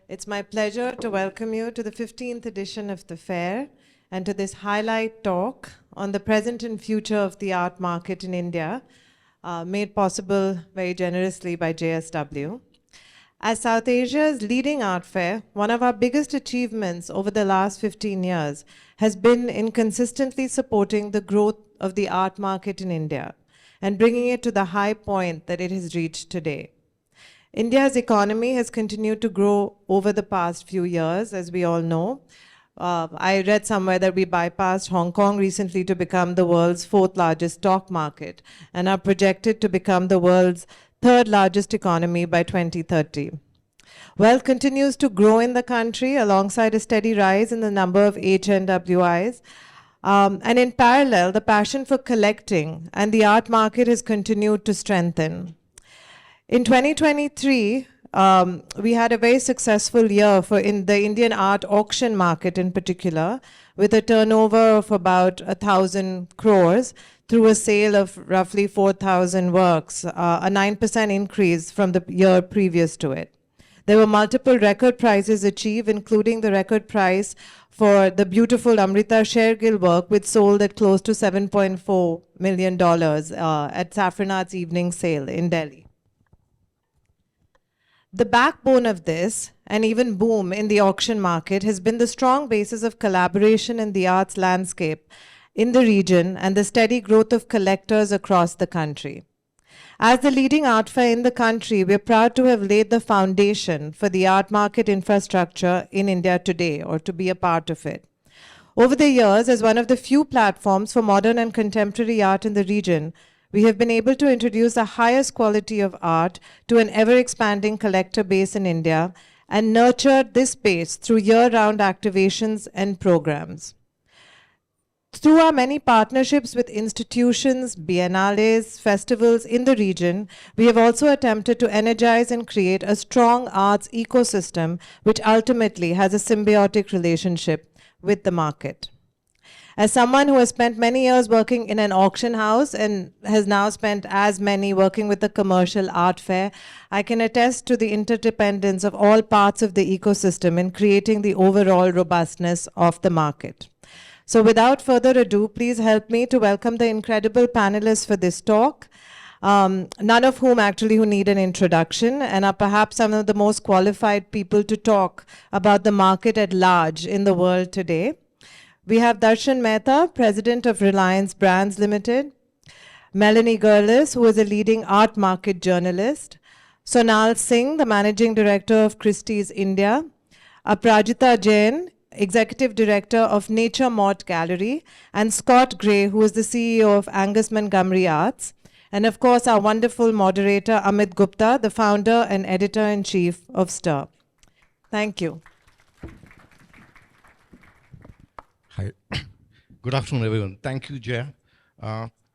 It's my pleasure to welcome you to the 15th edition of the fair and to this highlight talk on the present and future of the art market in India, made possible very generously by JSW. As South Asia's leading art fair, one of our biggest achievements over the last 15 years has been in consistently supporting the growth of the art market in India and bringing it to the high point that it has reached today. India's economy has continued to grow over the past few years, as we all know. I read somewhere that we bypassed Hong Kong recently to become the world's fourth largest stock market and are projected to become the world's third largest economy by 2030. Wealth continues to grow in the country alongside a steady rise in the number of HNWIs. And in parallel, the passion for collecting and the art market has continued to strengthen. In 2023, we had a very successful year in the Indian art auction market in particular, with a turnover of about 1,000 crores through a sale of roughly 4,000 works, a 9% increase from the year previous to it. There were multiple record prizes achieved, including the record prize for the beautiful Amrita Shergill work, which sold at close to $7.4 million at Saffron Arts Evening Sale in Delhi. The backbone of this, and even boom in the auction market, has been the strong basis of collaboration in the arts landscape in the region and the steady growth of collectors across the country. As the leading art fair in the country, we're proud to have laid the foundation for the art market infrastructure in India today, or to be a part of it. Over the years, as one of the few platforms for modern and contemporary art in the region, we have been able to introduce the highest quality of art to an ever-expanding collector base in India and nurture this base through year-round activations and programs. Through our many partnerships with institutions, biennales, festivals in the region, we have also attempted to energize and create a strong arts ecosystem which ultimately has a symbiotic relationship with the market. As someone who has spent many years working in an auction house and has now spent as many working with the commercial art fair, I can attest to the interdependence of all parts of the ecosystem in creating the overall robustness of the market. So without further ado, please help me to welcome the incredible panelists for this talk, none of whom actually who need an introduction and are perhaps some of the most qualified people to talk about the market at large in the world today. We have Darshan Mehta, President of Reliance Brands Limited, Melanie Gerlis, who is a leading art market journalist, Sonal Singh, the Managing Director of Christie's India, Aparajita Jain, Executive Director of Nature Morte Gallery, and Scott Gray, who is the CEO of Angus Montgomery Arts, and of course our wonderful moderator, Amit Gupta, the founder and editor-in-chief of STIR. Thank you. Hi. Good afternoon, everyone. Thank you, Jaya.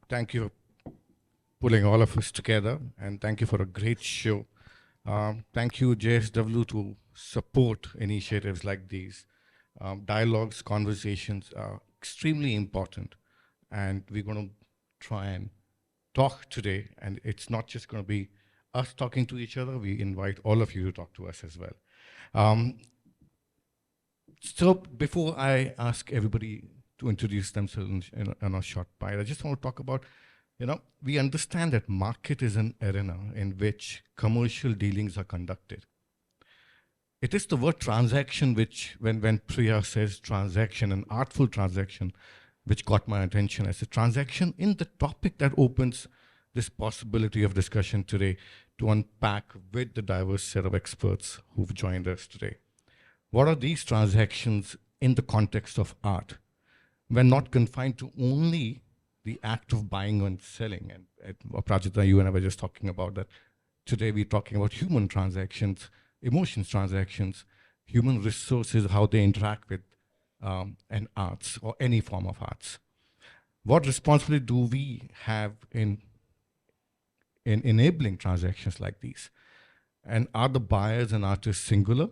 Thank you for pulling all of us together, and thank you for a great show. Thank you, JSW, to support initiatives like these. Dialogues, conversations are extremely important, and we're going to try and talk today, and it's not just going to be us talking to each other. We invite all of you to talk to us as well. So before I ask everybody to introduce themselves in a short bite, I just want to talk about, we understand that market is an arena in which commercial dealings are conducted. It is the word transaction which, when Priya says transaction, an artful transaction, which caught my attention as a transaction in the topic that opens this possibility of discussion today to unpack with the diverse set of experts who've joined us today. What are these transactions in the context of art? When not confined to only the act of buying and selling. And Aparajita, you and I were just talking about that. Today we're talking about human transactions, emotions transactions, human resources, how they interact with an arts or any form of arts. What responsibility do we have in enabling transactions like these? And are the buyers and artists singular?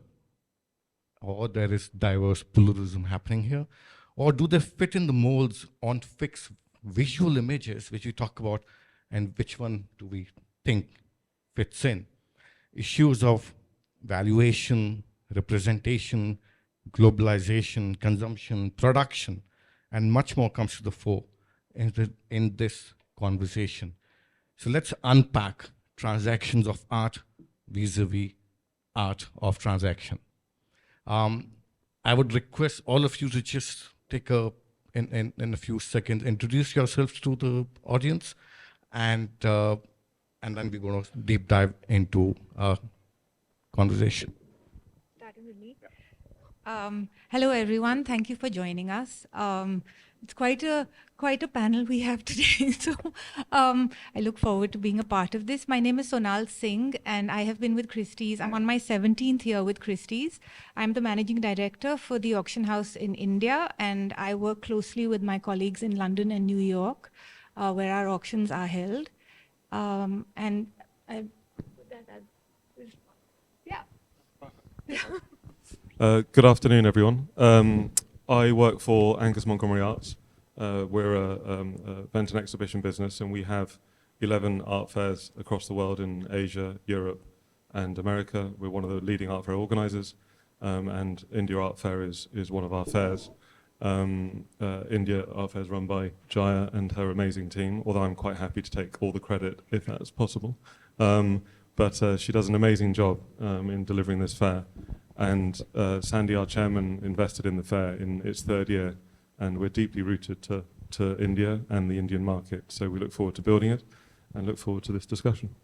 Or there is diverse pluralism happening here? Or do they fit in the molds on fixed visual images, which we talk about, and which one do we think fits in? Issues of valuation, representation, globalization, consumption, production, and much more comes to the fore in this conversation. So let's unpack transactions of art vis-a-vis art of transaction. I would request all of you to just take in a few seconds, introduce yourselves to the audience, and then we're going to deep dive into our conversation. Starting with me. Hello, everyone. Thank you for joining us. It's quite a panel we have today. So I look forward to being a part of this. My name is Sonal Singh, and I have been with Christie's. I'm on my 17th year with Christie's. I'm the managing director for the auction house in India, and I work closely with my colleagues in London and New York, where our auctions are held. And I put that as, yeah. Good afternoon, everyone. I work for Angus Montgomery Arts. We're a event and exhibition business, and we have 11 art fairs across the world in Asia, Europe, and America. We're one of the leading art fair organizers, and India Art Fair is one of our fairs. India Art Fair is run by Jaya and her amazing team, although I'm quite happy to take all the credit if that's possible. But she does an amazing job in delivering this fair. And Sandy, our chairman, invested in the fair in its third year, and we're deeply rooted to India and the Indian market. So we look forward to building it and look forward to this discussion.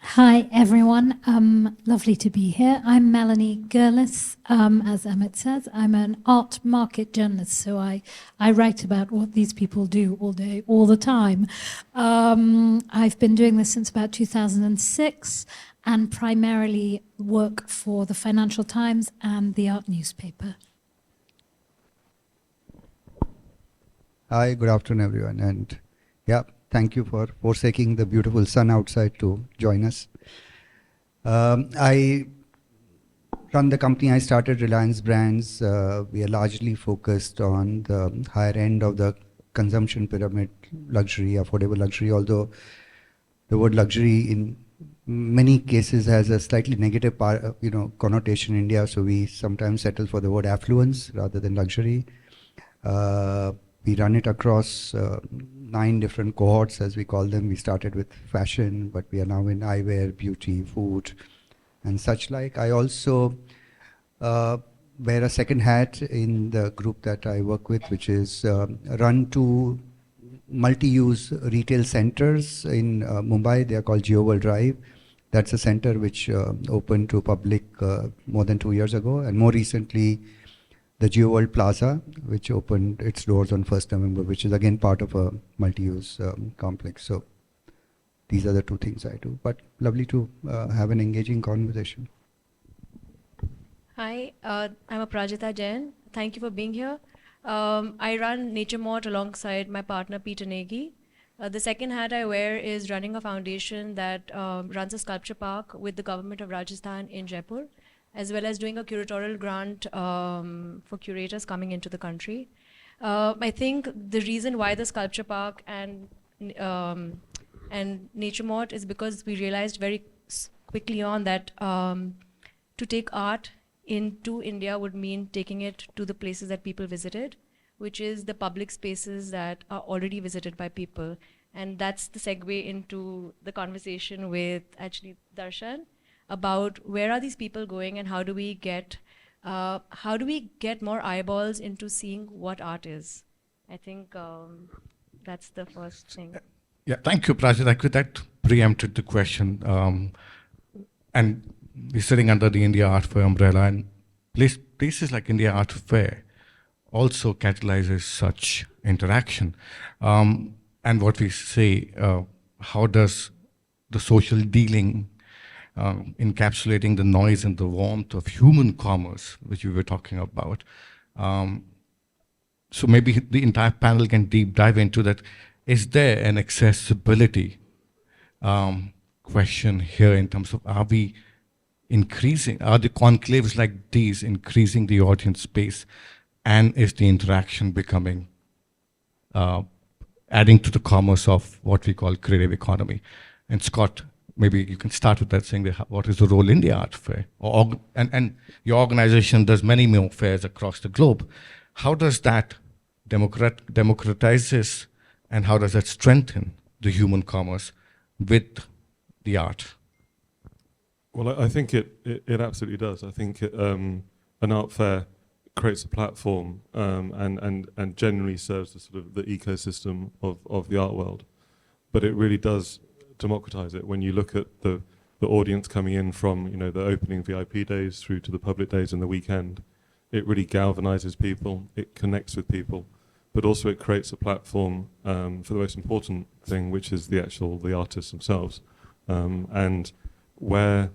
Hi, everyone. Lovely to be here. I'm Melanie Gerlis. As Amit says, I'm an art market journalist, so I write about what these people do all day, all the time. I've been doing this since about 2006 and primarily work for the Financial Times and the Art newspaper. Hi, good afternoon, everyone. And yeah, thank you for forsaking the beautiful sun outside to join us. I run the company. I started Reliance Brands. We are largely focused on the higher end of the consumption pyramid, luxury, affordable luxury, although the word luxury in many cases has a slightly negative connotation in India, so we sometimes settle for the word affluence rather than luxury. We run it across 9 different cohorts, as we call them. We started with fashion, but we are now in eyewear, beauty, food, and such like. I also wear a second hat in the group that I work with, which is run 2 multi-use retail centers in Mumbai. They are called GeoWorld Drive. That's a center which opened to public more than 2 years ago, and more recently the GeoWorld Plaza, which opened its doors on 1st November, which is again part of a multi-use complex. So these are the 2 things I do, but lovely to have an engaging conversation. Hi, I'm Aparajita Jain. Thank you for being here. I run Morte alongside my partner Peter Negi. The second hat I wear is running a foundation that runs a sculpture park with the government of Rajasthan in Jaipur, as well as doing a curatorial grant for curators coming into the country. I think the reason why the sculpture park and Nature Morte is because we realized very quickly on that to take art into India would mean taking it to the places that people visited, which is the public spaces that are already visited by people. And that's the segue into the conversation with actually Darshan about where are these people going and how do we get more eyeballs into seeing what art is. I think that's the first thing. Yeah, thank you, Prajit. That preempted the question. And we're sitting under the India Art Fair umbrella, and places like India Art Fair also catalyzes such interaction. And what we say, how does the social dealing encapsulating the noise and the warmth of human commerce, which we were talking about. So maybe the entire panel can deep dive into that. Is there an accessibility question here in terms of are the conclaves like these increasing the audience space, and is the interaction becoming adding to the commerce of what we call creative economy? And Scott, maybe you can start with that, saying that what is the role in the art fair? And your organization does many more fairs across the globe. How does that democratize this, and how does that strengthen the human commerce with the art? Well, I think it absolutely does. I think an art fair creates a platform and generally serves the sort of the ecosystem of the art world. But it really does democratize it. When you look at the audience coming in from the opening VIP days through to the public days and the weekend, it really galvanizes people, it connects with people, but also it creates a platform for the most important thing, which is the artists themselves. And when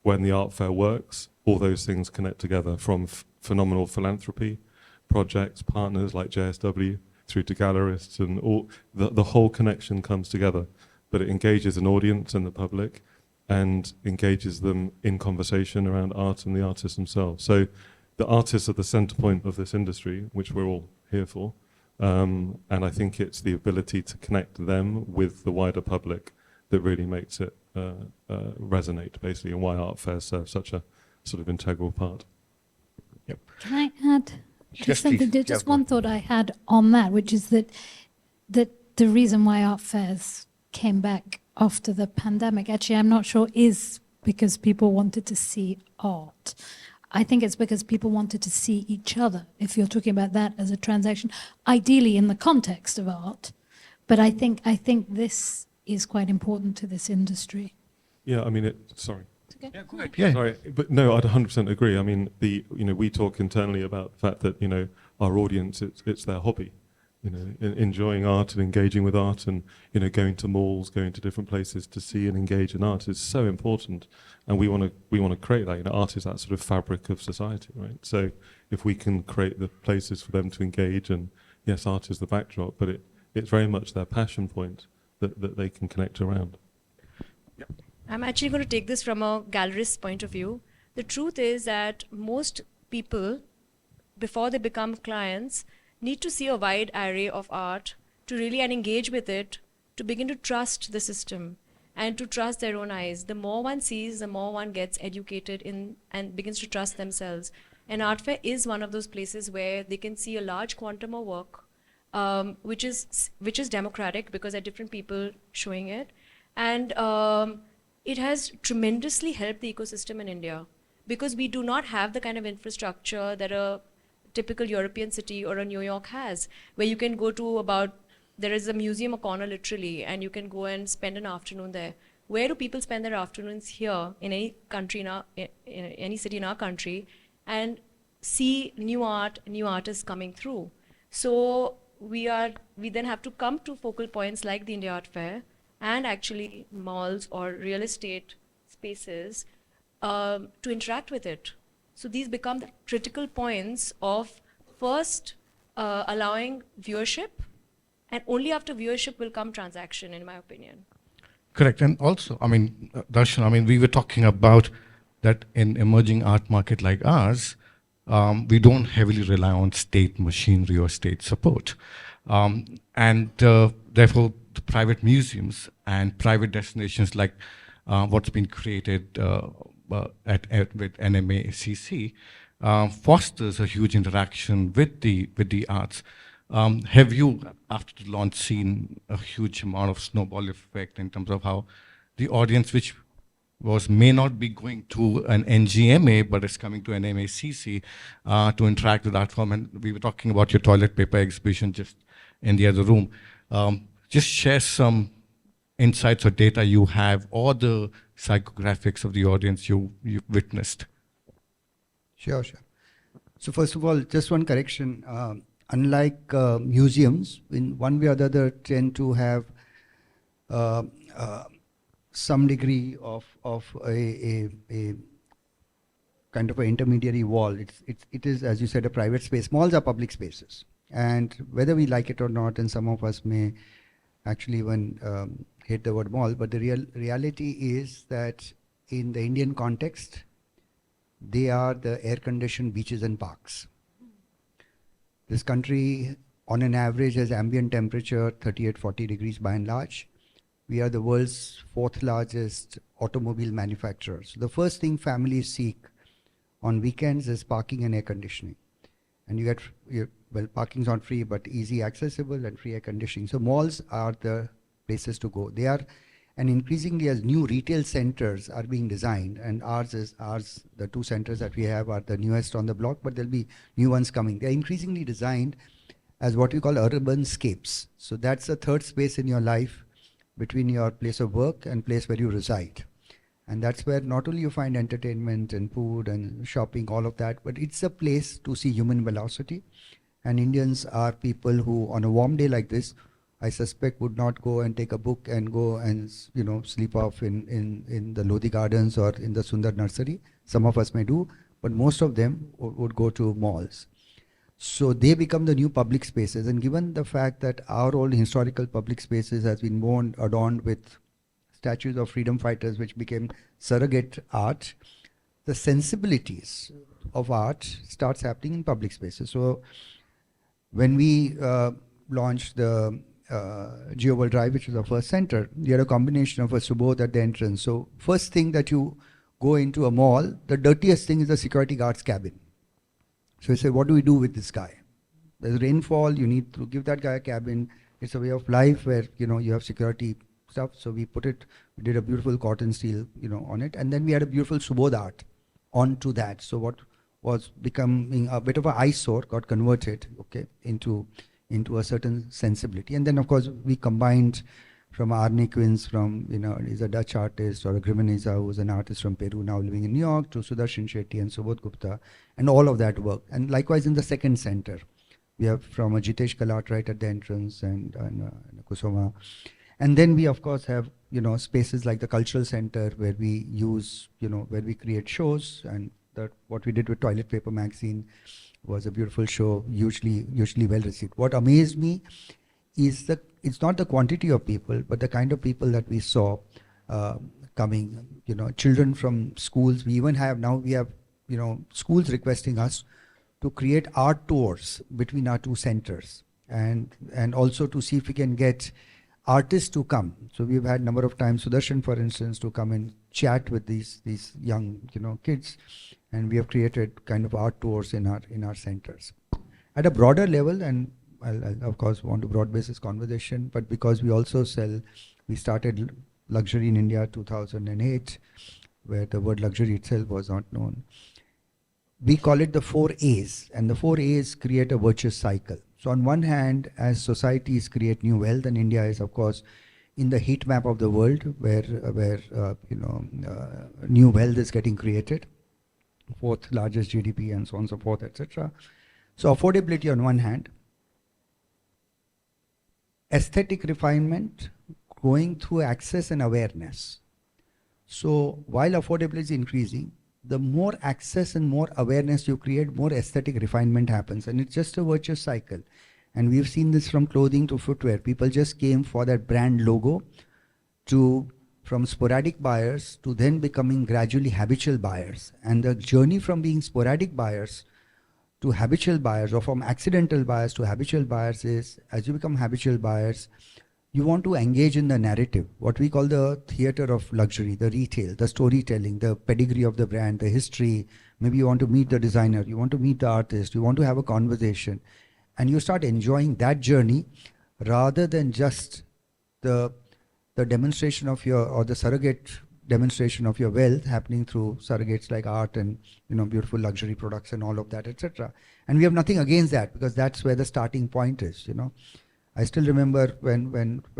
the art fair works, all those things connect together, from phenomenal philanthropy projects, partners like JSW, through to gallerists, and all the whole connection comes together. But it engages an audience and the public, and engages them in conversation around art and the artists themselves. So the artists are the center point of this industry, which we're all here for. And I think it's the ability to connect them with the wider public that really makes it resonate, basically, and why art fairs serve such a sort of integral part. Yep. Can I add Yes, just something? please. Just Yeah, one thought I had on that, which is that the reason why art fairs came back after the pandemic, actually, I'm not sure, is because people wanted to see art. I think it's because people wanted to see each other, if you're talking about that as a transaction, ideally in the context of art. But I think this is quite important to this industry. Yeah, I mean, sorry. Okay. Yeah, go ahead. Yeah. Sorry, but no, I'd 100% agree. I mean, we talk internally about the fact that our audience, it's their hobby, enjoying art and engaging with art, and going to malls, going to different places to see and engage in art is so important, and we want to create that. Art is that sort of fabric of society, right? So if we can create the places for them to engage, and yes, art is the backdrop, but it's very much their passion point that they can connect around. I'm actually going to take this from a gallerist's point of view. The truth is that most people, before they become clients, need to see a wide array of art to really engage with it, to begin to trust the system and to trust their own eyes. The more one sees, the more one gets educated in and begins to trust themselves. And art fair is one of those places where they can see a large quantum of work, which is democratic because there are different people showing it. And it has tremendously helped the ecosystem in India, because we do not have the kind of infrastructure that a typical European city or a New York has, where you can go to there is a museum a corner literally, and you can go and spend an afternoon there. Where do people spend their afternoons here in any country, in any city in our country, and see new art, new artists coming through? So we then have to come to focal points like the India Art Fair, and actually malls or real estate spaces to interact with it. So these become the critical points of first allowing viewership, and only after viewership will come transaction, in my opinion. Correct. And also, Darshan, we were talking about that in emerging art market like ours, we don't heavily rely on state machinery or state support. And therefore, the private museums and private destinations like what's been created with NMACC fosters a huge interaction with the arts. Have you, after the launch, seen a huge amount of snowball effect in terms of how the audience, which may not be going to an NGMA, but is coming to an NMACC to interact with art form? And we were talking about your toilet paper exhibition just in the other room. Just share some insights or data you have, or the psychographics of the audience you've witnessed. Sure. So first of all, just one correction. Unlike museums, in one way or the other, tend to have some degree of a kind of an intermediary wall. It is, as you said, a private space. Malls are public spaces, and whether we like it or not, and some of us may actually even hate the word mall, but the reality is that in the Indian context, they are the air-conditioned beaches and parks. This country, on an average, has ambient temperature 38-40 degrees by and large. We are the world's 4th largest automobile manufacturer. So the first thing families seek on weekends is parking and air conditioning. And you get, well, parking's not free, but easy accessible and free air conditioning. So malls are the places to go. They are, and increasingly as new retail centers are being designed, and the 2 centers that we have are the newest on the block, but there'll be new ones coming. They're increasingly designed as what we call urban scapes. So that's the third space in your life between your place of work and place where you reside. And that's where not only you find entertainment and food and shopping, all of that, but it's a place to see human velocity. And Indians are people who, on a warm day like this, I suspect would not go and take a book and go and sleep off in the Lodi Gardens or in the Sundar Nursery. Some of us may do, but most of them would go to malls. So they become the new public spaces. And given the fact that our old historical public spaces has been more adorned with statues of freedom fighters, which became surrogate art, the sensibilities of art starts happening in public spaces. So when we launched the Geo World Drive, which was our first center, we had a combination of a Subodh at the entrance. So first thing that you go into a mall, the dirtiest thing is the security guard's cabin. So we say, what do we do with this guy? There's rainfall, you need to give that guy a cabin. It's a way of life where, you have security stuff. So we did a beautiful cotton steel, on it. And then we had a beautiful Subodh art onto that. So what was becoming a bit of an eyesore got converted, into a certain sensibility. And then of course we combined from Arne Quins, from, he's a Dutch artist, or a Grimaneza, who's an artist from Peru now living in New York, to Sudarshan Shetty and Subodh Gupta, and all of that work. And likewise in the second center, we have from a Jitesh Kalat right at the entrance and Kusuma. And then we of course have, spaces like the cultural center where we use, where we create shows, and what we did with Toilet Paper Magazine was a beautiful show, hugely well received. What amazed me is that it's not the quantity of people, but the kind of people that we saw coming, children from schools. We have schools requesting us to create art tours between our 2 centers, and also to see if we can get artists to come. So we've had a number of times, Sudarshan, for instance, to come and chat with these young, kids, and we have created kind of art tours in our centers. At a broader level, and I'll of course want to broad base this conversation, but because we started luxury in India 2008, where the word luxury itself was not known. We call it the 4 A's, and the 4 A's create a virtuous cycle. So on one hand, as societies create new wealth, and India is of course in the heat map of the world where new wealth is getting created, 4th largest GDP and so on and so forth, etc. So affordability on one hand, aesthetic refinement going through access and awareness. So while affordability is increasing, the more access and more awareness you create, more aesthetic refinement happens. And it's just a virtuous cycle. And we've seen this from clothing to footwear. People just came for that brand logo from sporadic buyers to then becoming gradually habitual buyers. And the journey from being sporadic buyers to habitual buyers, or from accidental buyers to habitual buyers, is as you become habitual buyers, you want to engage in the narrative, what we call the theater of luxury, the retail, the storytelling, the pedigree of the brand, the history. Maybe you want to meet the designer, you want to meet the artist, you want to have a conversation. And you start enjoying that journey rather than just the demonstration of or the surrogate demonstration of your wealth happening through surrogates like art and beautiful luxury products and all of that, etc. And we have nothing against that, because that's where the starting point is. I still remember when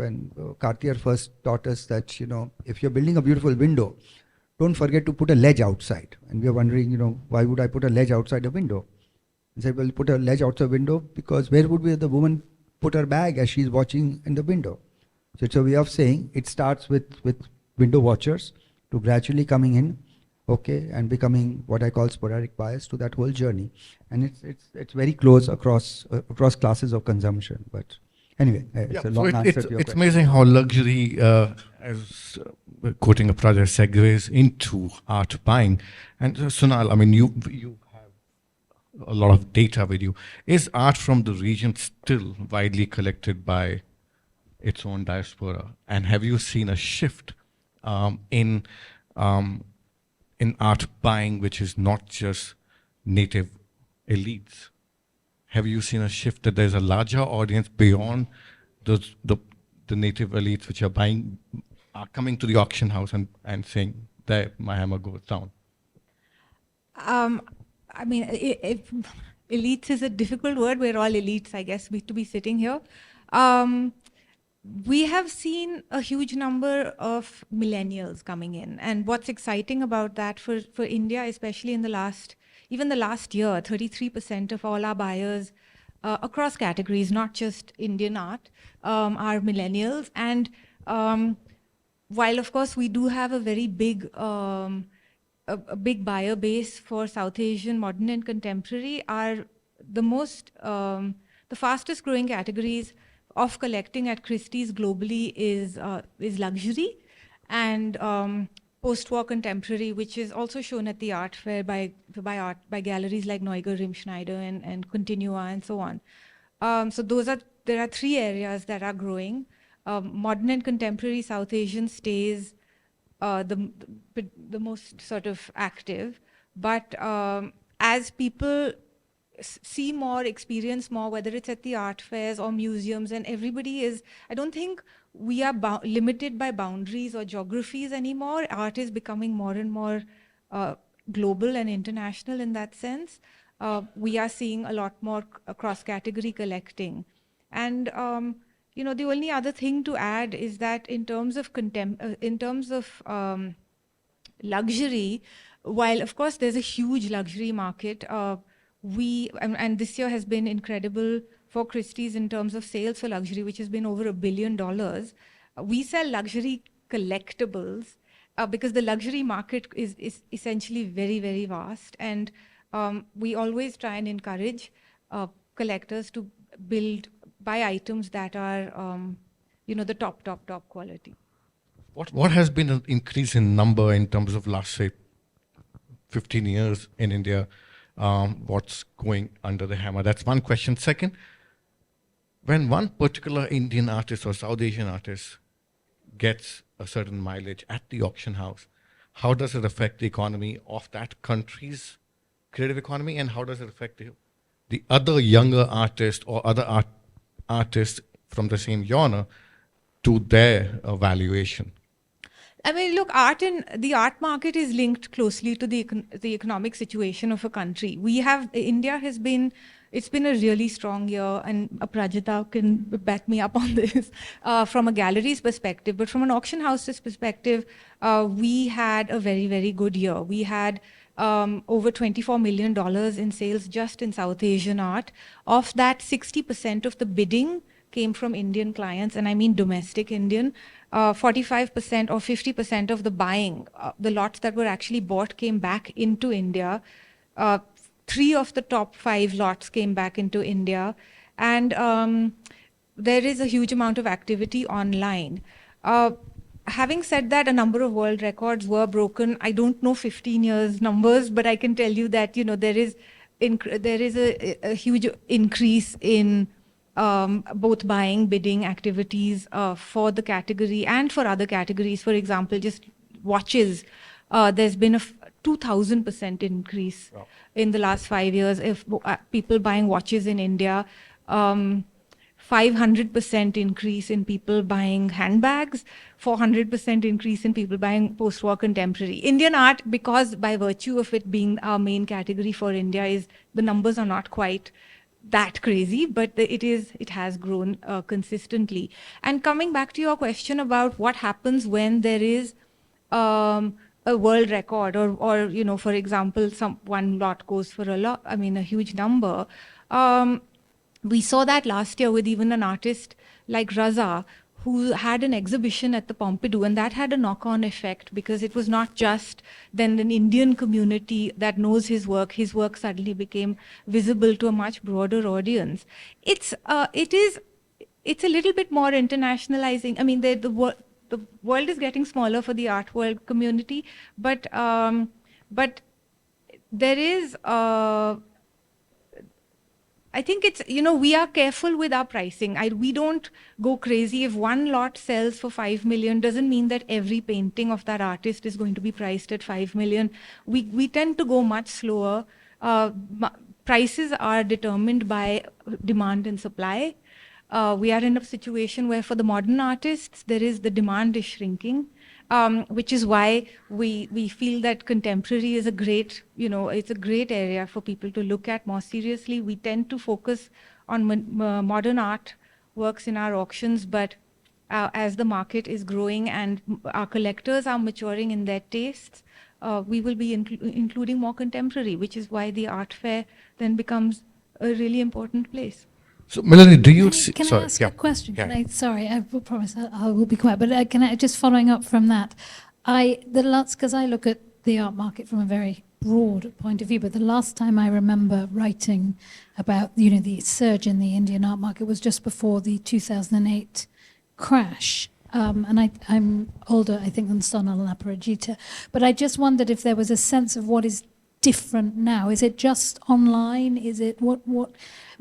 Cartier first taught us that, if you're building a beautiful window, don't forget to put a ledge outside. And we are wondering, why would I put a ledge outside the window? And said, well, put a ledge outside the window because where would the woman put her bag as she's watching in the window? So it's a way of saying it starts with window watchers to gradually coming in, and becoming what I call sporadic buyers to that whole journey. And it's very close across classes of consumption, but. Anyway, it's a long answer to your It's question. amazing how luxury, as quoting Aparajita, segues into art buying. And Sonal, I mean, you have a lot of data with you. Is art from the region still widely collected by its own diaspora? And have you seen a shift um, in um, in art buying, which is not just native elites? Have you seen a shift that there's a larger audience beyond those, the native elites which are buying, are coming to the auction house and saying, there, my hammer goes down? I mean, elites is a difficult word. We're all elites, I guess, to be sitting here. We have seen a huge number of millennials coming in. And what's exciting about that for India, especially in even the last year, 33% of all our buyers across categories, not just Indian art, are millennials. And while, of course, we do have a very big a big buyer base for South Asian modern and contemporary, are the fastest growing categories of collecting at Christie's globally is luxury and post-war contemporary, which is also shown at the art fair by galleries like Neuger, Rimschneider, and Continua, and so on. So there are three areas that are growing. Modern and contemporary South Asian stays the most sort of active, but as people see more, experience more, whether it's at the art fairs or museums, and everybody is, I don't think we are limited by boundaries or geographies anymore. Art is becoming more and more global and international in that sense. We are seeing a lot more cross-category collecting. And the only other thing to add is that in terms of luxury, while of course there's a huge luxury market, and this year has been incredible for Christie's in terms of sales for luxury, which has been over $1 billion. We sell luxury collectibles because the luxury market is essentially very, very vast, and we always try and encourage collectors to buy items that are, the top quality. What has been an increase in number in terms of last, say, 15 years in India? What's going under the hammer? That's one question. Second, when one particular Indian artist or South Asian artist gets a certain mileage at the auction house, how does it affect the economy of that country's creative economy, and how does it affect the other younger artists or other artists from the same genre to their valuation? I mean, look, the art market is linked closely to the economic situation of a country. It's been a really strong year, and Aparajita can back me up on this, from a gallery's perspective. But from an auction house's perspective, we had a very, very good year. We had over $24 million in sales just in South Asian art. Of that, 60% of the bidding came from Indian clients, and I mean domestic Indian. 45% or 50% of the buying, the lots that were actually bought, came back into India. 3 of the top 5 lots came back into India. And there is a huge amount of activity online. Having said that, a number of world records were broken. I don't know 15 years numbers, but I can tell you that there is a huge increase in both buying, bidding activities for the category and for other categories. For example, just watches. There's been a 2,000% increase in the last 5 years. If people buying watches in India, 500% increase in people buying handbags, 400% increase in people buying post-war contemporary. Indian art, because by virtue of it being our main category for India, the numbers are not quite that crazy, but it has grown consistently. And coming back to your question about what happens when there is a world record, or for example, one lot goes for a huge number. We saw that last year with even an artist like Raza, who had an exhibition at the Pompidou, and that had a knock-on effect, because it was not just then an Indian community that knows his work suddenly became visible to a much broader audience. It's a little bit more internationalizing. I mean, the world is getting smaller for the art world community, but there is I think it's, we are careful with our pricing. We don't go crazy. If one lot sells for 5 million, doesn't mean that every painting of that artist is going to be priced at 5 million. We tend to go much slower. Prices are determined by demand and supply. We are in a situation where for the modern artists, the demand is shrinking. Which is why we feel that contemporary is a great, it's a great area for people to look at more seriously. We tend to focus on modern art works in our auctions, but as the market is growing and our collectors are maturing in their tastes, we will be including more contemporary, which is why the art fair then becomes a really important place. So, Melanie, do you see? Can I Sorry, ask yeah. a question? Yeah. Sorry, I will promise I will be quiet. But can I just following up from that? Because I look at the art market from a very broad point of view. But the last time I remember writing about the surge in the Indian art market was just before the 2008 crash. And I'm older, I think, than Sonal and Aparajita. But I just wondered if there was a sense of what is different now. Is it just online? Is it what?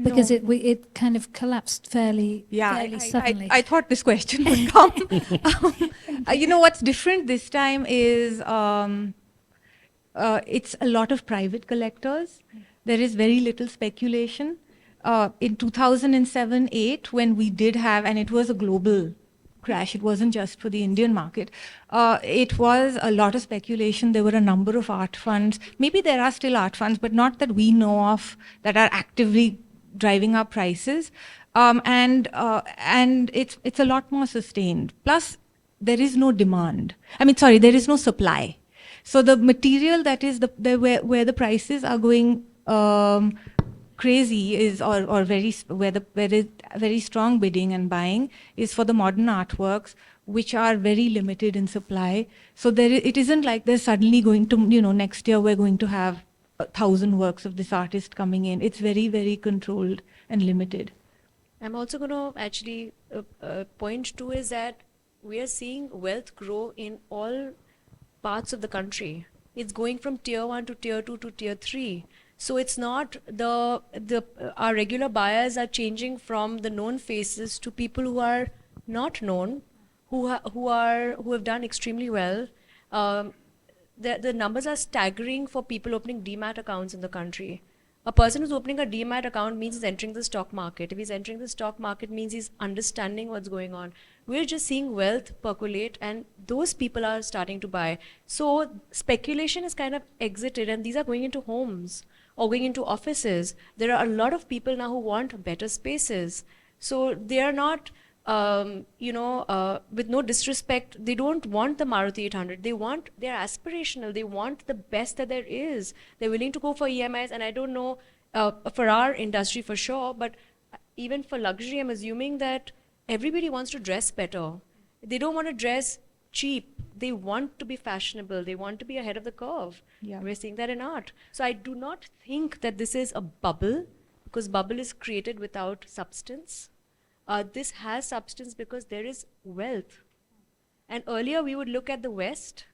Because No. it kind of collapsed fairly suddenly. I thought this question would come. What's different this time is it's a lot of private collectors. There is very little speculation. In 2007-8, when we did have, and it was a global crash, it wasn't just for the Indian market, it was a lot of speculation. There were a number of art funds. Maybe there are still art funds, but not that we know of that are actively driving up prices. And it's a lot more sustained. Plus, there is no demand. There is no supply. So the material that is where the prices are going crazy is, or where there's very strong bidding and buying is for the modern artworks, which are very limited in supply. So it isn't like they're suddenly going to, next year we're going to have 1,000 works of this artist coming in. It's very, very controlled and limited. I'm also going to actually point to is that we are seeing wealth grow in all parts of the country. It's going from tier 1 to tier 2 to tier 3. So it's not our regular buyers are changing from the known faces to people who are not known, who have done extremely well. The numbers are staggering for people opening demat accounts in the country. A person who's opening a demat account means he's entering the stock market. If he's entering the stock market, means he's understanding what's going on. We're just seeing wealth percolate, and those people are starting to buy. So speculation is kind of exited, and these are going into homes or going into offices. There are a lot of people now who want better spaces. So they are not, with no disrespect, they don't want the Maruti 800. They're aspirational. They want the best that there is. They're willing to go for EMIs, and I don't know for our industry for sure, but even for luxury, I'm assuming that everybody wants to dress better. They don't want to dress cheap. They want to be fashionable. They want to be ahead of the curve. Yeah. We're seeing that in art. So I do not think that this is a bubble, because bubble is created without substance. This has substance because there is wealth. And earlier we would look at the West,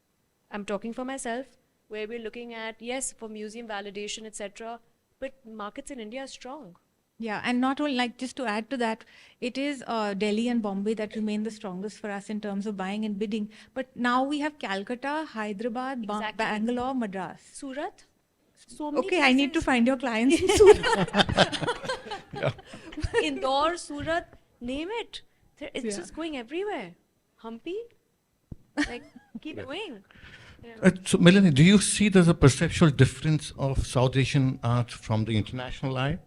I'm talking for myself, where we're looking at, yes, for museum validation, etc., but markets in India are strong. Yeah, and not only, just to add to that, it is Delhi and Bombay that remain the strongest for us in terms of buying and bidding. But now we have Calcutta, Hyderabad, Exactly. Bangalore, Madras. Surat? So many Okay, I need to places. find your clients in Surat. Indore, Surat, name it. It's Yeah. just going everywhere. Humpy? Keep going. So, Melanie, do you see there's a perceptual difference of South Asian art from the international eye?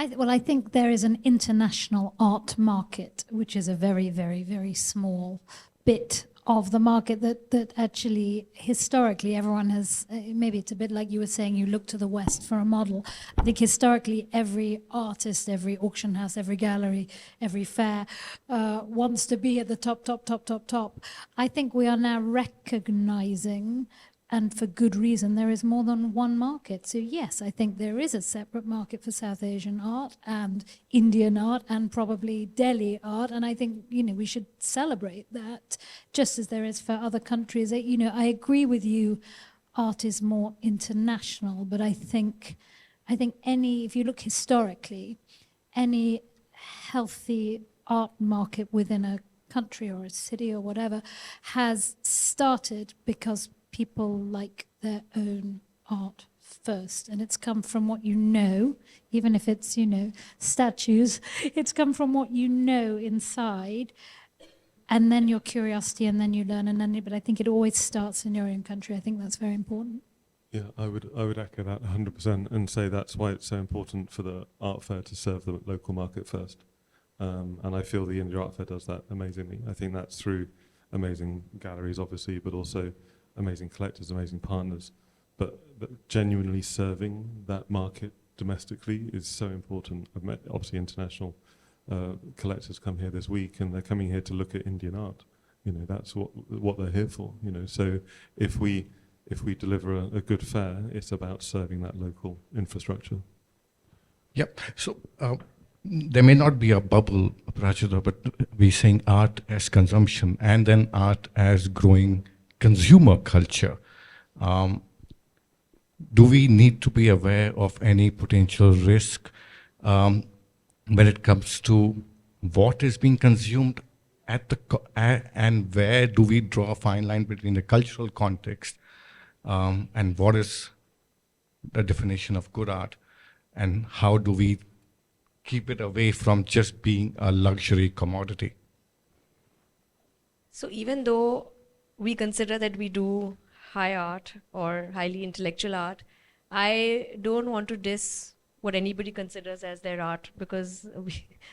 I think there is an international art market, which is a very, very, very small bit of the market that actually historically everyone has, maybe it's a bit like you were saying, you look to the West for a model. I think historically every artist, every auction house, every gallery, every fair wants to be at the top. I think we are now recognizing, and for good reason, there is more than one market. So yes, I think there is a separate market for South Asian art and Indian art and probably Delhi art. And I think, we should celebrate that just as there is for other countries. I agree with you, art is more international, but I think I think if you look historically, any healthy art market within a country or a city or whatever has started because people like their own art first, and it's come from what you know, even if it's, statues, it's come from what you know inside, and then your curiosity, and then you learn, but I think it always starts in your own country. I think that's very important. Yeah, I would echo that 100% and say that's why it's so important for the art fair to serve the local market first. And I feel the India Art Fair does that amazingly. I think that's through amazing galleries, obviously, but also amazing collectors, amazing partners. But genuinely serving that market domestically is so important. I've met, obviously, international collectors come here this week, and they're coming here to look at Indian art. That's what they're here for. So if we deliver a good fair, it's about serving that local infrastructure. Yep. So there may not be a bubble, Aparajita, but we're saying art as consumption and then art as growing consumer culture. Do we need to be aware of any potential risk when it comes to what is being consumed and where do we draw a fine line between the cultural context and what is the definition of good art, and how do we keep it away from just being a luxury commodity? So even though we consider that we do high art or highly intellectual art, I don't want to diss what anybody considers as their art, because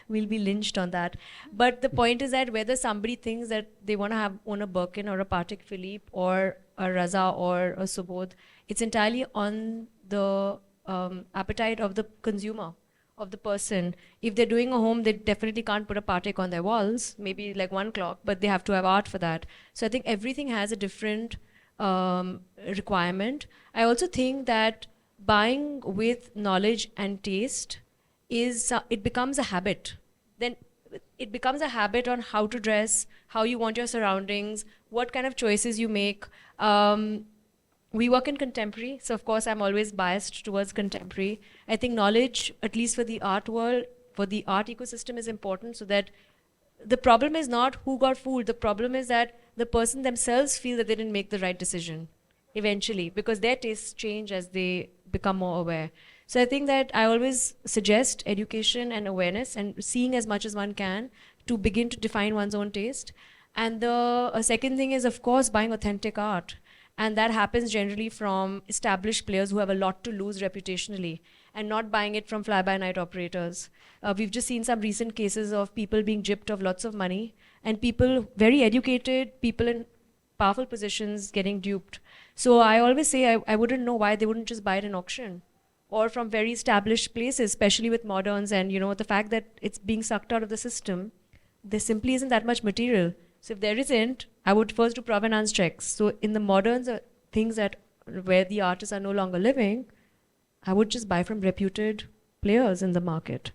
we'll be lynched on that. But the point is that whether somebody thinks that they want to own a Birkin or a Patek Philippe or a Raza or a Subodh, it's entirely on the appetite of the consumer, of the person. If they're doing a home, they definitely can't put a Patek on their walls, maybe like one clock, but they have to have art for that. So I think everything has a different requirement. I also think that buying with knowledge and taste it becomes a habit. Then it becomes a habit on how to dress, how you want your surroundings, what kind of choices you make. We work in contemporary, so of course I'm always biased towards contemporary. I think knowledge, at least for the art world, for the art ecosystem, is important, so that the problem is not who got fooled. The problem is that the person themselves feel that they didn't make the right decision eventually, because their tastes change as they become more aware. So I think that I always suggest education and awareness and seeing as much as one can to begin to define one's own taste. And the second thing is, of course, buying authentic art. And that happens generally from established players who have a lot to lose reputationally, and not buying it from fly-by-night operators. We've just seen some recent cases of people being gypped of lots of money, and people, very educated, people in powerful positions getting duped. So I always say I wouldn't know why they wouldn't just buy it in auction or from very established places, especially with moderns, and the fact that it's being sucked out of the system. There simply isn't that much material. So if there isn't, I would first do provenance checks. So in the moderns, things that where the artists are no longer living, I would just buy from reputed players in the market.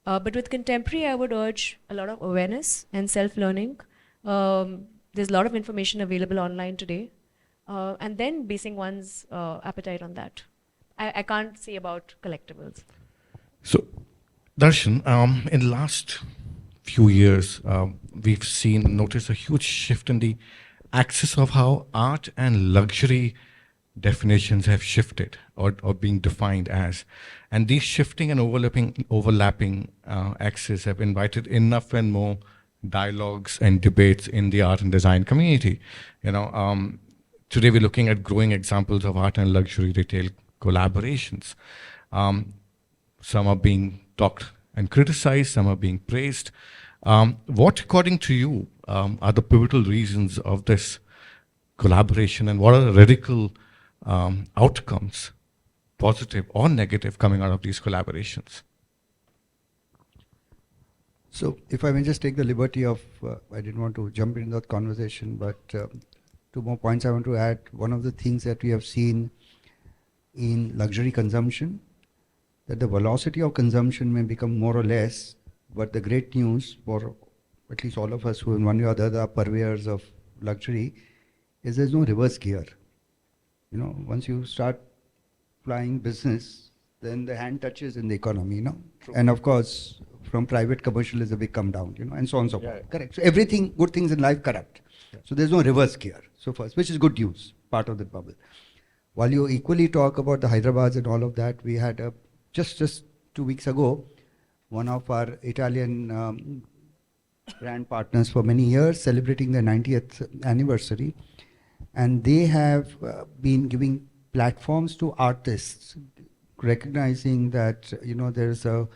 But with contemporary, I would urge a lot of awareness and self-learning. There's a lot of information available online today. And then basing one's appetite on that. I can't say about collectibles. So, Darshan, in the last few years, we've noticed a huge shift in the axis of how art and luxury definitions have shifted or being defined as. And these shifting and overlapping axes have invited enough and more dialogues and debates in the art and design community. Today we're looking at growing examples of art and luxury retail collaborations. Some are being talked and criticized, some are being praised. What, according to you, are the pivotal reasons of this collaboration, and what are the radical outcomes, positive or negative, coming out of these collaborations? So if I may just take the liberty of, I didn't want to jump into that conversation, but 2 more points I want to add. One of the things that we have seen in luxury consumption, that the velocity of consumption may become more or less, but the great news for at least all of us who in one way or the other are purveyors of luxury is there's no reverse gear. Once you start flying business, then the hand touches in the economy, And of course, from private commercialism, we come down, and so on and so forth. Correct. So everything, good things in life, corrupt. So there's no reverse gear. So first, which is good news, part of the bubble. While you equally talk about the Hyderabad and all of that, we had just 2 weeks ago, one of our Italian brand partners for many years celebrating their 90th anniversary, and they have been giving platforms to artists, recognizing that there's a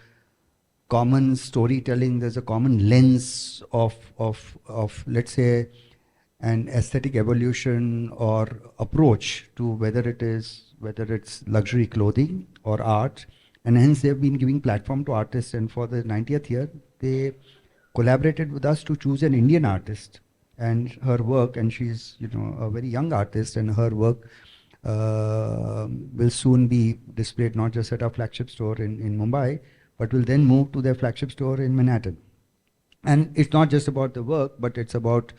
common storytelling, there's a common lens of let's say an aesthetic evolution or approach to whether it's luxury clothing or art, and hence they've been giving platform to artists. And for the 90th year, they collaborated with us to choose an Indian artist and her work, and she's a very young artist, and her work will soon be displayed not just at our flagship store in Mumbai, but will then move to their flagship store in Manhattan. And it's not just about the work, but it's about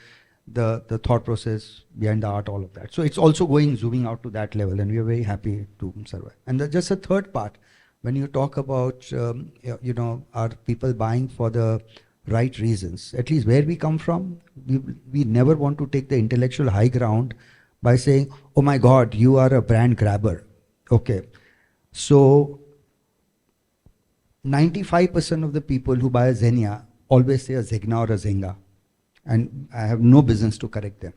the thought process behind the art, all of that. So it's also zooming out to that level, and we are very happy to survive. And just a third part, when you talk about, are people buying for the right reasons? At least where we come from, we never want to take the intellectual high ground by saying, oh my God, you are a brand grabber. Okay. So 95% of the people who buy a Xenia always say a Zegna or a Zenga. And I have no business to correct them,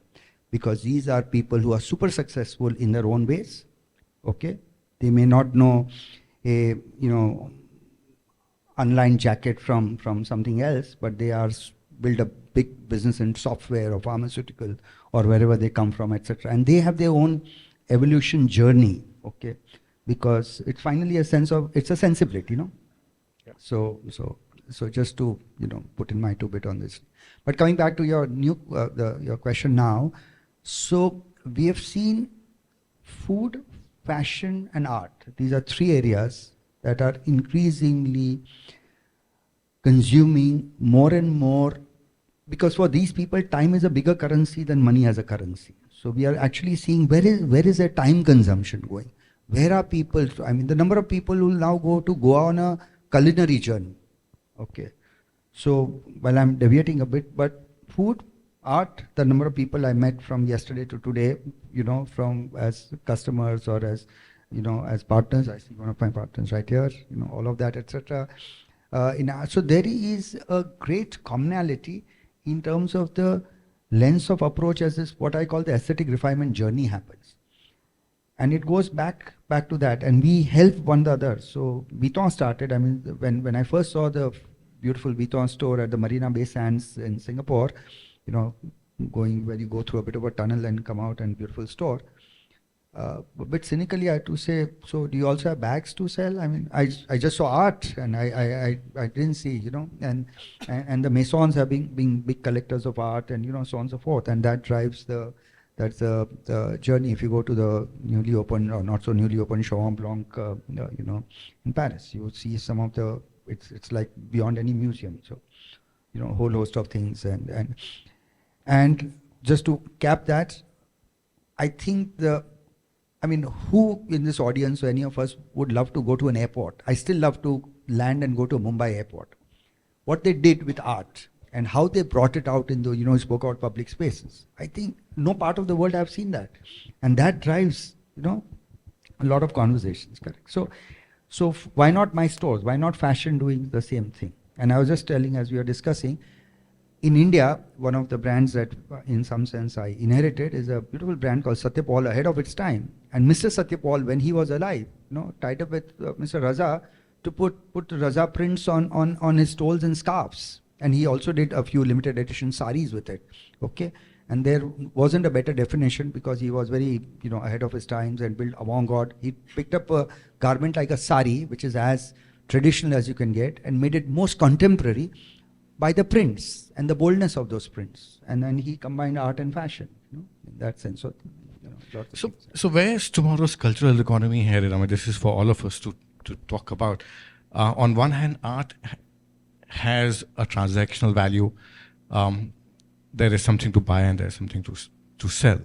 because these are people who are super successful in their own ways. Okay. They may not know a, online jacket from something else, but they are build a big business in software or pharmaceutical or wherever they come from, etc. And they have their own evolution journey, okay? Because it's finally it's a sensibility, Yeah. So just to put in my 2 bit on this. But coming back to your your question now, so we have seen food, fashion, and art. These are 3 areas that are increasingly consuming more and more, because for these people, time is a bigger currency than money as a currency. So we are actually seeing where is their time consumption going? Where are people? I mean, the number of people who will now go to Goa on a culinary journey. Okay. So, well, I'm deviating a bit, but food, art, the number of people I met from yesterday to today, from as customers or as, as partners. I see one of my partners right here, all of that, etc. So there is a great commonality in terms of the lens of approach as this, what I call the aesthetic refinement journey happens. And it goes back to that, and we help one another. So Vuitton started, I mean, when I first saw the beautiful Vuitton store at the Marina Bay Sands in Singapore, going where you go through a bit of a tunnel and come out, and beautiful store. But cynically, I had to say, so do you also have bags to sell? I mean, I just saw art, and I didn't see, and the Masons have been big collectors of art, and so on and so forth, and that drives that's the journey. If you go to the newly opened or not so newly opened Chauvin Blanc, in Paris, you will see some of the, it's like beyond any museum. So, a whole host of things, and just to cap that, I think who in this audience or any of us would love to go to an airport? I still love to land and go to a Mumbai airport. What they did with art and how they brought it out in the, spoke about public spaces. I think no part of the world I've seen that. And that drives, a lot of conversations, correct? So why not my stores? Why not fashion doing the same thing? And I was just telling, as we were discussing, in India, one of the brands that in some sense I inherited is a beautiful brand called Satyapal, ahead of its time. And Mr. Satyapal, when he was alive, tied up with Mr. Raza to put Raza prints on his stoles and scarves. And he also did a few limited edition saris with it. Okay. And there wasn't a better definition, because he was very, ahead of his times and built avant-garde. He picked up a garment like a sari, which is as traditional as you can get, and made it most contemporary by the prints and the boldness of those prints. And then he combined art and fashion, in that sense. So, so where's tomorrow's cultural economy headed? I mean, this is for all of us to talk about. On one hand, art has a transactional value. There is something to buy and there's something to sell.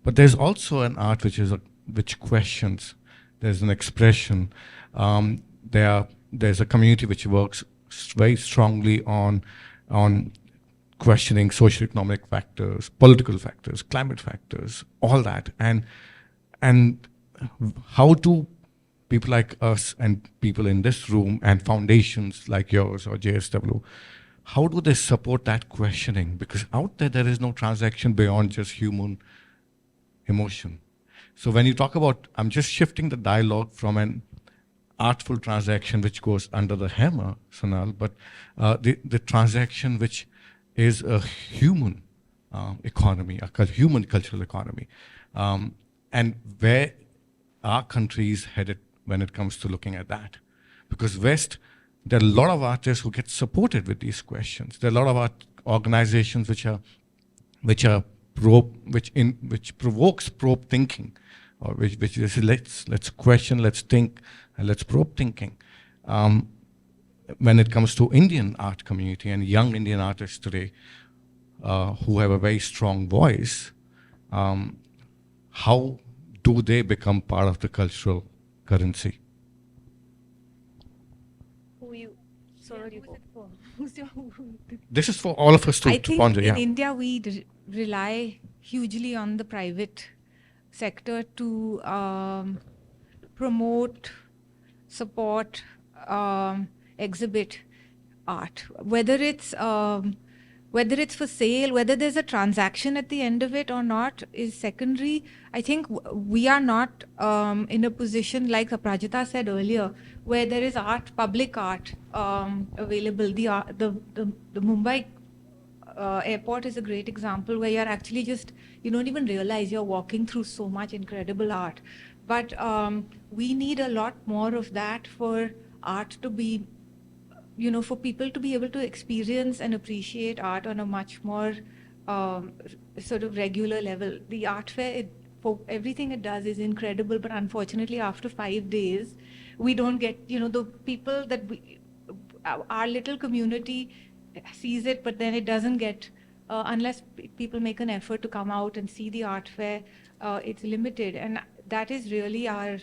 But there's also an art which questions there's an expression. There's a community which works very strongly on questioning socioeconomic factors, political factors, climate factors, all that, and how do people like us and people in this room and foundations like yours or JSW, how do they support that questioning? Because out there is no transaction beyond just human emotion. So when you talk about, I'm just shifting the dialogue from an artful transaction which goes under the hammer, Sonal, but the transaction which is a human economy, human cultural economy, and where our country is headed when it comes to looking at that. Because West, there are a lot of artists who get supported with these questions. There are a lot of art organizations which provokes probe thinking, or which is let's question, let's think, and let's probe thinking. When it comes to Indian art community and young Indian artists today who have a very strong voice, how do they become part of the cultural currency? Who you? Sonal, you go. This is for all of us I to think ponder. in Yeah. India we rely hugely on the private sector to promote, support, exhibit art. Whether it's for sale, whether there's a transaction at the end of it or not is secondary. I think we are not in a position, like Aparajita said earlier, where there is art, public art available. The Mumbai airport is a great example where you're actually you don't even realize you're walking through so much incredible art. But we need a lot more of that for art to be, for people to be able to experience and appreciate art on a much more sort of regular level. The art fair, for everything it does is incredible, but unfortunately after 5 days, we don't get, the people that our little community sees it, but then it doesn't get, unless people make an effort to come out and see the art fair, it's limited. And that is really our,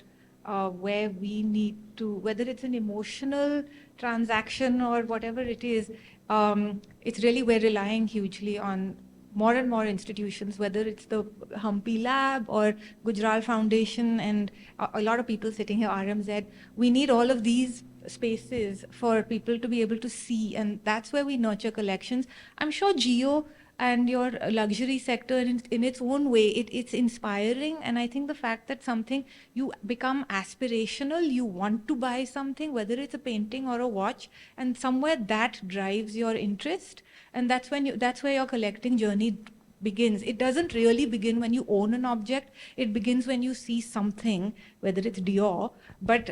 where we need to, whether it's an emotional transaction or whatever it is, it's really, we're relying hugely on more and more institutions, whether it's the Humpy Lab or Gujral Foundation and a lot of people sitting here, RMZ. We need all of these spaces for people to be able to see, and that's where we nurture collections. I'm sure Geo and your luxury sector in its own way, it's inspiring, and I think the fact that something, you become aspirational, you want to buy something, whether it's a painting or a watch, and somewhere that drives your interest, and that's where your collecting journey begins. It doesn't really begin when you own an object, it begins when you see something, whether it's Dior, but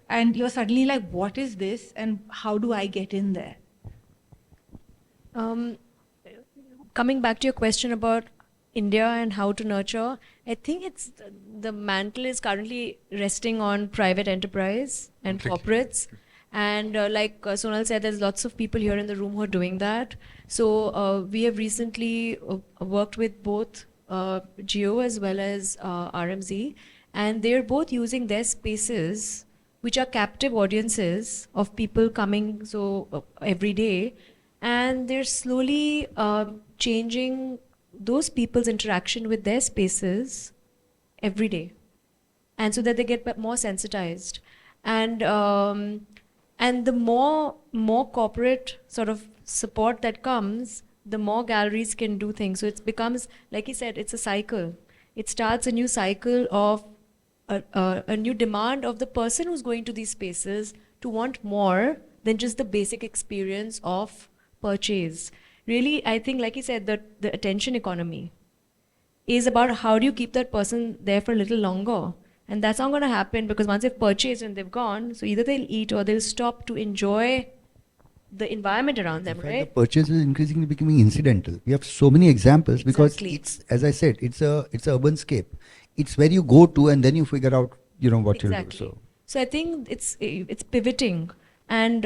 and you're suddenly like, what is this and how do I get in there? Coming back to your question about India and how to nurture, I think it's the mantle is currently resting on private enterprise and corporates. And like Sonal said, there's lots of people here in the room who are doing that. So we have recently worked with both Geo as well as RMZ, and they're both using their spaces, which are captive audiences of people coming every day, and they're slowly changing those people's interaction with their spaces every day, and so that they get more sensitized. And the more corporate sort of support that comes, the more galleries can do things. So it becomes, like he said, it's a cycle. It starts a new cycle of a new demand of the person who's going to these spaces to want more than just the basic experience of purchase. Really, I think, like he said, the attention economy is about how do you keep that person there for a little longer. And that's not going to happen because once they've purchased and they've gone, so either they'll eat or they'll stop to enjoy the environment around them, right? The purchase is increasingly becoming incidental. We have so many examples because it's, as I said, it's a urban scape. It's where you go to and then you figure out, what you'll do. So I think it's pivoting, and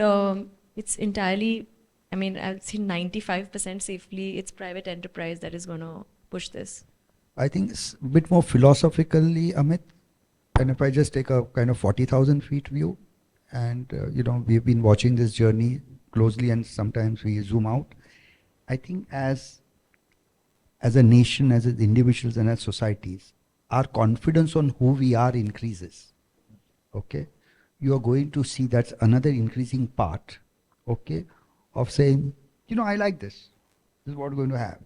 it's entirely, I mean, I've seen 95% safely, it's private enterprise that is going to push this. I think it's a bit more philosophically, Amit. And if I just take a kind of 40,000 feet view, and we've been watching this journey closely, and sometimes we zoom out. I think as a nation, as individuals, and as societies, our confidence on who we are increases. Okay, you are going to see that's another increasing part. Okay, of saying, I like this. This is what we're going to have.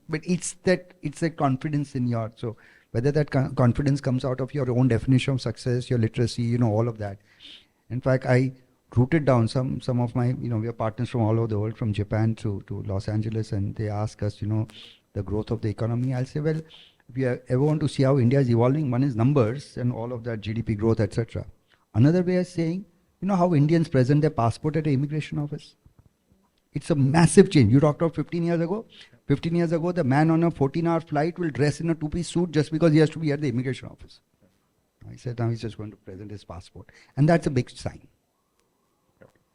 But it's that confidence in your, so whether that confidence comes out of your own definition of success, your literacy, all of that. In fact, I rooted down some of my, we are partners from all over the world, from Japan to Los Angeles, and they ask us, the growth of the economy. I'll say, well, if you ever want to see how India is evolving, one is numbers and all of that GDP growth, etc. Another way of saying, how Indians present their passport at the immigration office. It's a massive change. You talked about 15 years ago. 15 years ago, the man on a 14-hour flight will dress in a two-piece suit just because he has to be at the immigration office. I said, now he's just going to present his passport. And that's a big sign.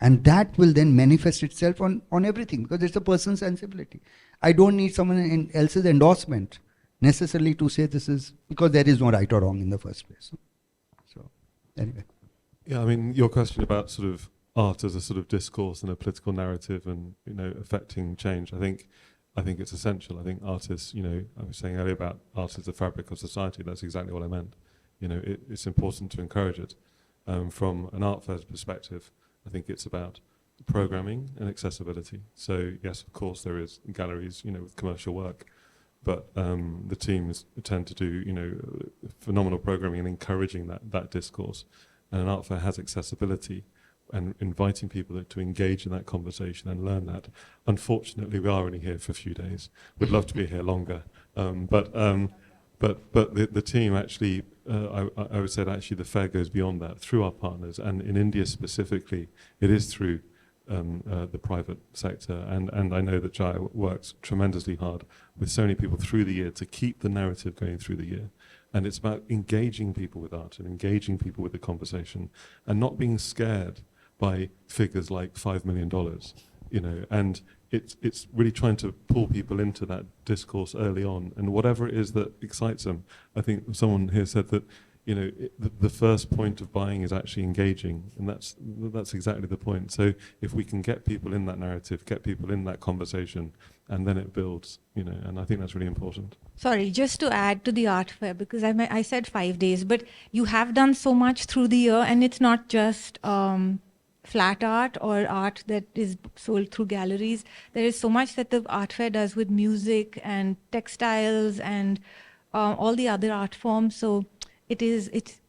And that will then manifest itself on everything, because it's a person's sensibility. I don't need someone else's endorsement necessarily to say this is, because there is no right or wrong in the first place. So, anyway. Yeah, I mean, your question about sort of art as a sort of discourse and a political narrative and, affecting change, I think it's essential. I think artists, I was saying earlier about art as the fabric of society. That's exactly what I meant. It's important to encourage it. From an art fair's perspective, I think it's about programming and accessibility. So yes, of course, there is galleries, with commercial work, but the teams tend to do, phenomenal programming and encouraging that discourse. And an art fair has accessibility and inviting people to engage in that conversation and learn that. Unfortunately, we are only here for a few days. We'd love to be here longer, but the team actually, I would say that actually the fair goes beyond that through our partners, and in India specifically, it is through the private sector, and I know that Jaya works tremendously hard with so many people through the year to keep the narrative going through the year. And it's about engaging people with art and engaging people with the conversation and not being scared by figures like $5 million, and it's really trying to pull people into that discourse early on, and whatever it is that excites them. I think someone here said that, the first point of buying is actually engaging, and that's exactly the point. So if we can get people in that narrative, get people in that conversation, and then it builds, and I think that's really important. Sorry, just to add to the art fair, because I said 5 days, but you have done so much through the year, and it's not just flat art or art that is sold through galleries. There is so much that the art fair does with music and textiles and all the other art forms. So it's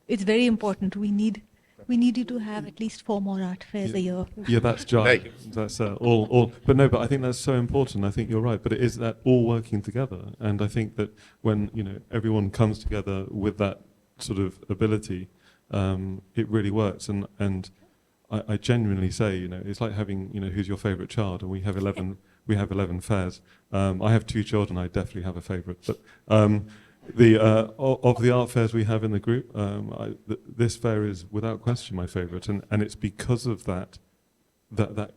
very important. We need you to have at least 4 more art fairs a year. Yeah, that's Jaya. That's all. But I think that's so important. I think you're right. But it is that all working together. And I think that when everyone comes together with that sort of ability, it really works. And I genuinely say, it's like having, who's your favourite child, and we have 11. We have 11 fairs. I have 2 children. I definitely have a favourite. But of the art fairs we have in the group, this fair is without question my favourite, and it's because of that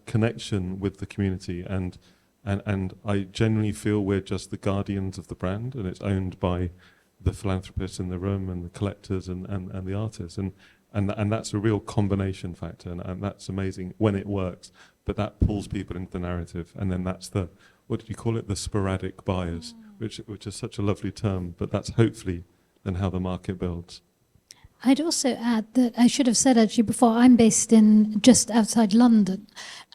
connection with the community, and I genuinely feel we're just the guardians of the brand, and it's owned by the philanthropists in the room and the collectors and the artists, and that's a real combination factor, and that's amazing when it works. But that pulls people into the narrative, and then that's the, what did you call it, the sporadic buyers, which is such a lovely term, but that's hopefully then how the market builds. I'd also add that I should have said actually before, I'm based in just outside London,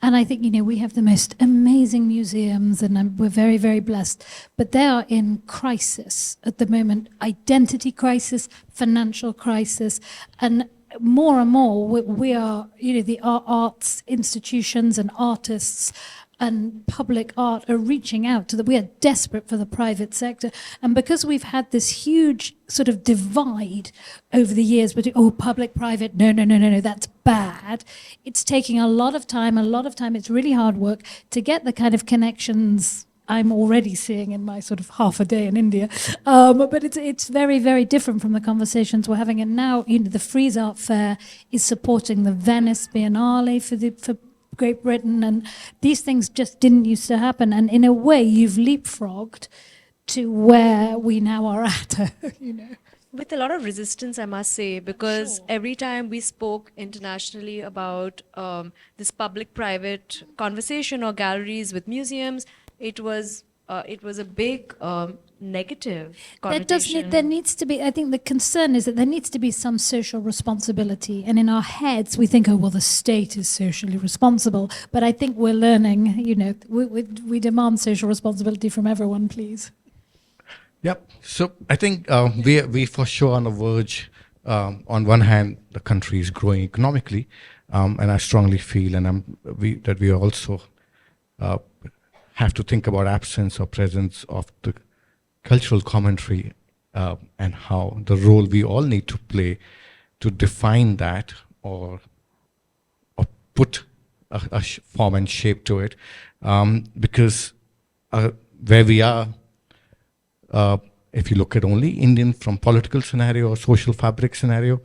and I think we have the most amazing museums, and we're very, very blessed, but they are in crisis at the moment. Identity crisis, financial crisis, and more and more we are, the arts institutions and artists and public art are reaching out to we are desperate for the private sector. And because we've had this huge sort of divide over the years between, public, private, no, that's bad. It's taking a lot of time. It's really hard work to get the kind of connections I'm already seeing in my sort of half a day in India. But it's very, very different from the conversations we're having. And now, the Frieze Art Fair is supporting the Venice Biennale for Great Britain, and these things just didn't used to happen. And in a way, you've leapfrogged to where we now are at, With a lot of resistance, I must say, because every time we spoke internationally about this public-private conversation or galleries with museums, it was a big negative connotation. There needs to be, I think the concern is that there needs to be some social responsibility. And in our heads, we think, oh, well, the state is socially responsible. But I think we're learning, we demand social responsibility from everyone, please. Yep. So I think we for sure on the verge. On one hand, the country is growing economically, and I strongly feel, and that we also have to think about absence or presence of the cultural commentary and how the role we all need to play to define that or put a form and shape to it, because where we are. If you look at only Indian from political scenario or social fabric scenario,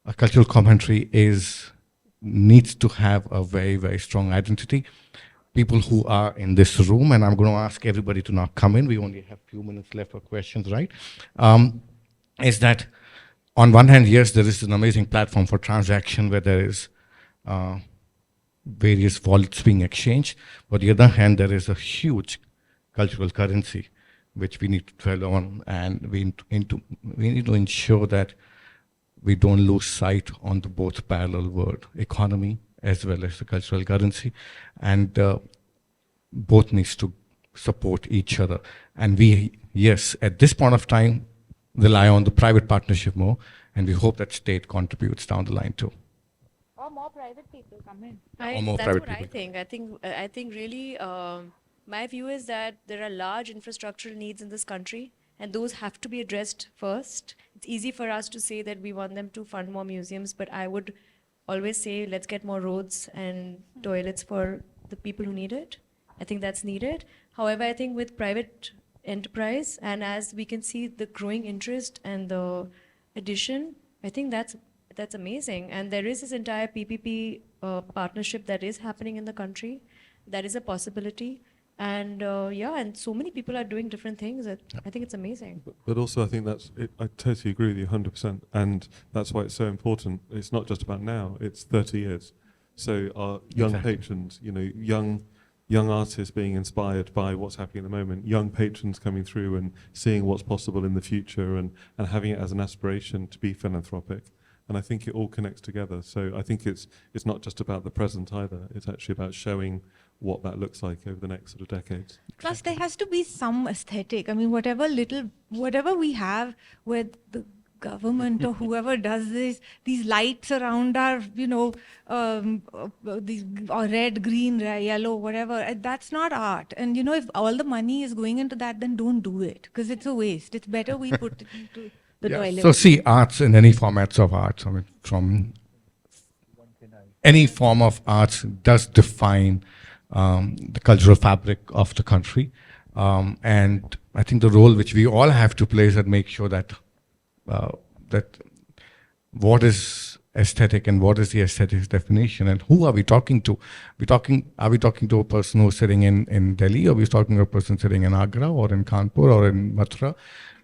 a cultural commentary needs to have a very, very strong identity. People who are in this room, and I'm going to ask everybody to now come in, we only have a few minutes left for questions, right? Is that on one hand, yes, there is an amazing platform for transaction where there is various wallets being exchanged, but on the other hand, there is a huge cultural currency which we need to dwell on, and we need to ensure that we don't lose sight on the both parallel world, economy as well as the cultural currency, and both needs to support each other. And we, yes, at this point of time, rely on the private partnership more, and we hope that state contributes down the line too. Or more private people come in. That's what I think. I think really. My view is that there are large infrastructural needs in this country, and those have to be addressed first. It's easy for us to say that we want them to fund more museums, but I would always say let's get more roads and toilets for the people who need it. I think that's needed. However, I think with private enterprise, and as we can see the growing interest and the addition, I think that's amazing. And there is this entire PPP partnership that is happening in the country. That is a possibility. And and so many people are doing different things that I think it's amazing. But also I think I totally agree with you 100%, and that's why it's so important. It's not just about now, it's 30 years. So our young patrons, young artists being inspired by what's happening at the moment, young patrons coming through and seeing what's possible in the future and having it as an aspiration to be philanthropic. And I think it all connects together. So I think it's not just about the present either. It's actually about showing what that looks like over the next sort of decades. Plus, there has to be some aesthetic. I mean, whatever we have with the government or whoever does this, these lights around our, these or red, green, yellow, whatever, that's not art. And, if all the money is going into that, then don't do it, because it's a waste. It's better we put it into the toilet. So see, arts in any formats of arts, I mean, from any form of arts does define the cultural fabric of the country, and I think the role which we all have to play is that make sure that that what is aesthetic and what is the aesthetic definition, and who are we talking to? Are we talking to a person who's sitting in Delhi, or are we talking to a person sitting in Agra or in Kanpur or in Mathura?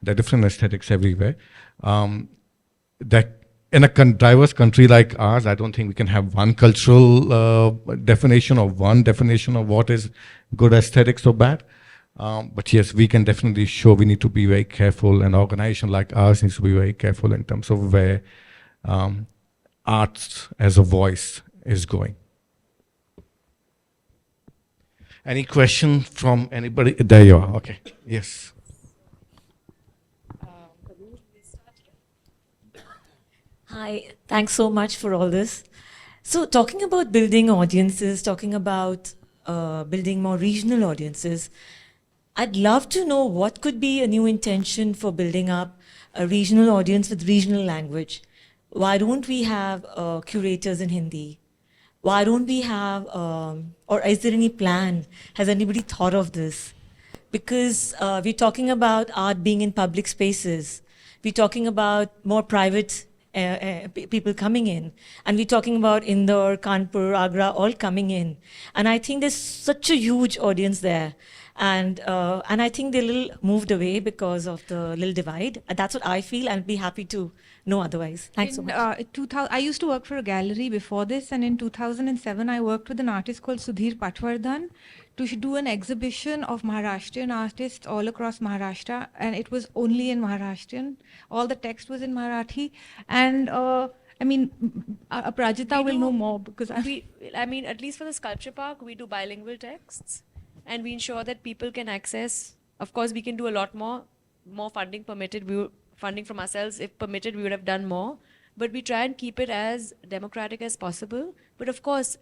There are different aesthetics everywhere. That in a diverse country like ours, I don't think we can have one cultural definition or one definition of what is good aesthetics or bad. But yes, we can definitely show we need to be very careful, and an organization like ours needs to be very careful in terms of where arts as a voice is going. Any question from anybody? There you are. Okay. Yes. Hi, thanks so much for all this. So talking about building audiences, talking about building more regional audiences, I'd love to know what could be a new intention for building up a regional audience with regional language. Why don't we have curators in Hindi? Why don't we have, or is there any plan? Has anybody thought of this? Because we're talking about art being in public spaces. We're talking about more private people coming in. And we're talking about Indore, Kanpur, Agra, all coming in. And I think there's such a huge audience there. And I think they're a little moved away because of the little divide. That's what I feel. I'd be happy to know otherwise. Thanks so much. 2000, I used to work for a gallery before this, and in 2007, I worked with an artist called Sudhir Patwardhan to do an exhibition of Maharashtrian artists all across Maharashtra, and it was only in Maharashtrian. All the text was in Marathi, and I mean, Aparajita will know more because I mean, at least for the sculpture park, we do bilingual texts, and we ensure that people can access. Of course, we can do a lot more funding permitted. Funding from ourselves, if permitted, we would have done more. But we try and keep it as democratic as possible. But of course,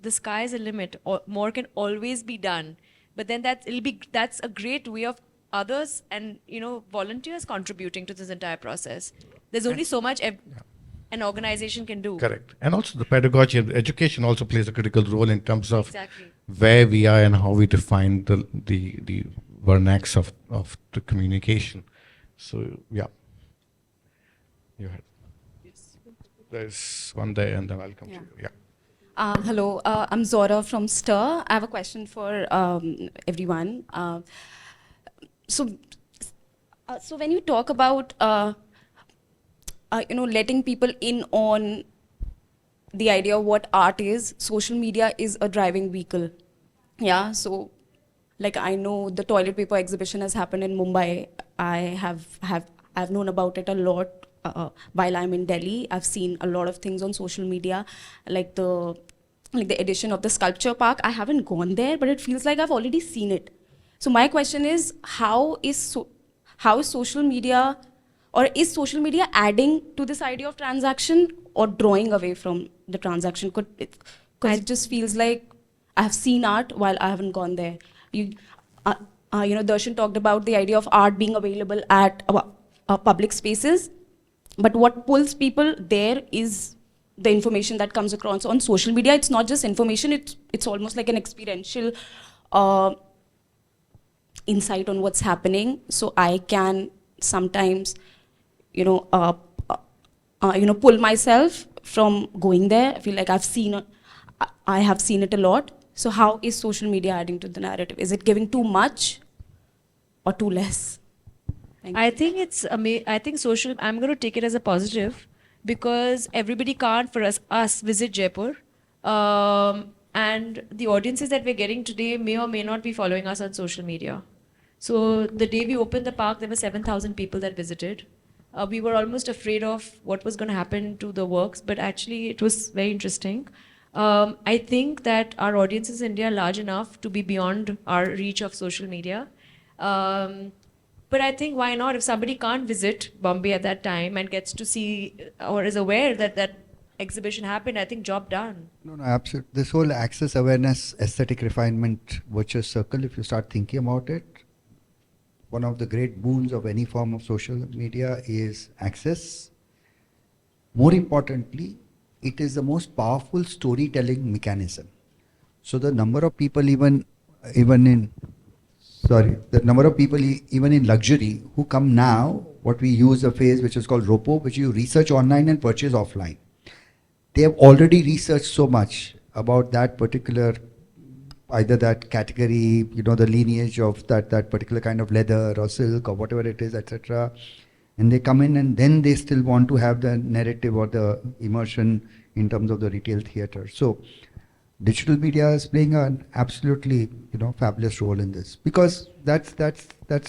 the sky is a limit. More can always be done. But then that's a great way of others and volunteers contributing to this entire process. There's only so much an organization can do. Correct. And also the pedagogy and education also plays a critical role in terms of Exactly. where we are and how we define the vernax of the communication. So yeah. You had. Yes. There's one there and then I'll come to you. Yeah. Hello, I'm Zora from Stir. I have a question for everyone. So when you talk about letting people in on the idea of what art is, social media is a driving vehicle. Yeah. So, like, I know the toilet paper exhibition has happened in Mumbai. I've known about it a lot. While I'm in Delhi, I've seen a lot of things on social media, like the edition of the sculpture park. I haven't gone there, but it feels like I've already seen it. So my question is, how is social media, or is social media adding to this idea of transaction or drawing away from the transaction? Because it just feels like I have seen art while I haven't gone there. Darshan talked about the idea of art being available at public spaces. But what pulls people there is the information that comes across on social media. It's not just information, it's almost like an experiential insight on what's happening. So I can sometimes, pull myself from going there. I feel like I have seen it a lot. So how is social media adding to the narrative? Is it giving too much or too less? I think I'm going to take it as a positive, because everybody can't, for us visit Jaipur. And the audiences that we're getting today may or may not be following us on social media. So the day we opened the park, there were 7,000 people that visited. We were almost afraid of what was going to happen to the works, but actually it was very interesting. I think that our audiences in India are large enough to be beyond our reach of social media. But I think, why not? If somebody can't visit Bombay at that time and gets to see or is aware that that exhibition happened, I think job done. No, absolutely. This whole access, awareness, aesthetic refinement, virtuous circle, if you start thinking about it, one of the great boons of any form of social media is access. More importantly, it is the most powerful storytelling mechanism. So the number of people even in luxury who come now, what we use a phrase which is called ROPO, which you research online and purchase offline. They have already researched so much about that particular, either that category, the lineage of that particular kind of leather or silk or whatever it is, etc. And they come in and then they still want to have the narrative or the immersion in terms of the retail theater. So digital media is playing an absolutely fabulous role in this, because that's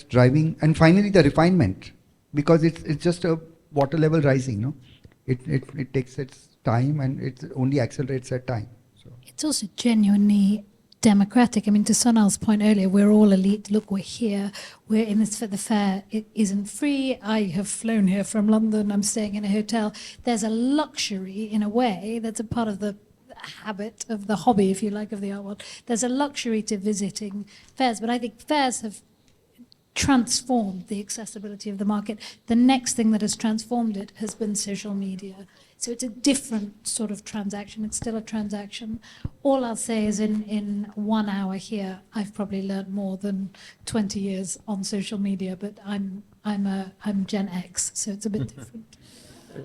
driving. And finally the refinement, because it's just a water level rising. It takes its time and it only accelerates at time. So it's also genuinely democratic. I mean, to Sonal's point earlier, we're all elite. Look, we're here. We're in this for the fair. It isn't free. I have flown here from London. I'm staying in a hotel. There's a luxury in a way that's a part of the habit of the hobby, if you like, of the art world. There's a luxury to visiting fairs, but I think fairs have transformed the accessibility of the market. The next thing that has transformed it has been social media. So it's a different sort of transaction. It's still a transaction. All I'll say is in 1 hour here, I've probably learned more than 20 years on social media, but I'm Gen X, so it's a bit different.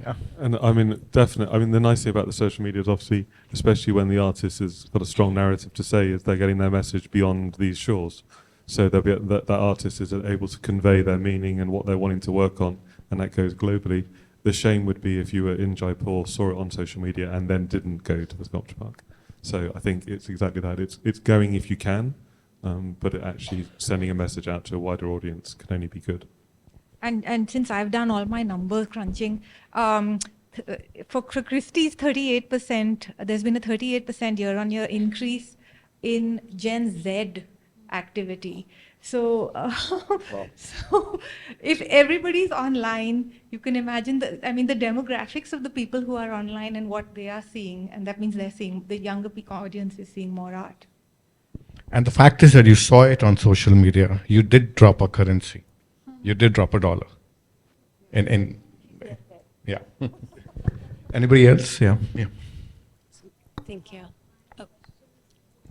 Yeah. And I mean, definitely. I mean, the nice thing about the social media is obviously, especially when the artist has got a strong narrative to say, is they're getting their message beyond these shores. So that artist is able to convey their meaning and what they're wanting to work on, and that goes globally. The shame would be if you were in Jaipur, saw it on social media, and then didn't go to the sculpture park. So I think it's exactly that. It's going if you can, but actually sending a message out to a wider audience can only be good. And since I've done all my number crunching, for Christie's 38%, there's been a 38% year-on-year increase in Gen Z activity. So, so if everybody's online, you can imagine the demographics of the people who are online and what they are seeing, and that means they're seeing, the younger audience is seeing more art. And the fact is that you saw it on social media. You did drop a currency. You did drop $1. Yeah. Anybody else? Yeah. Thank you. Oh.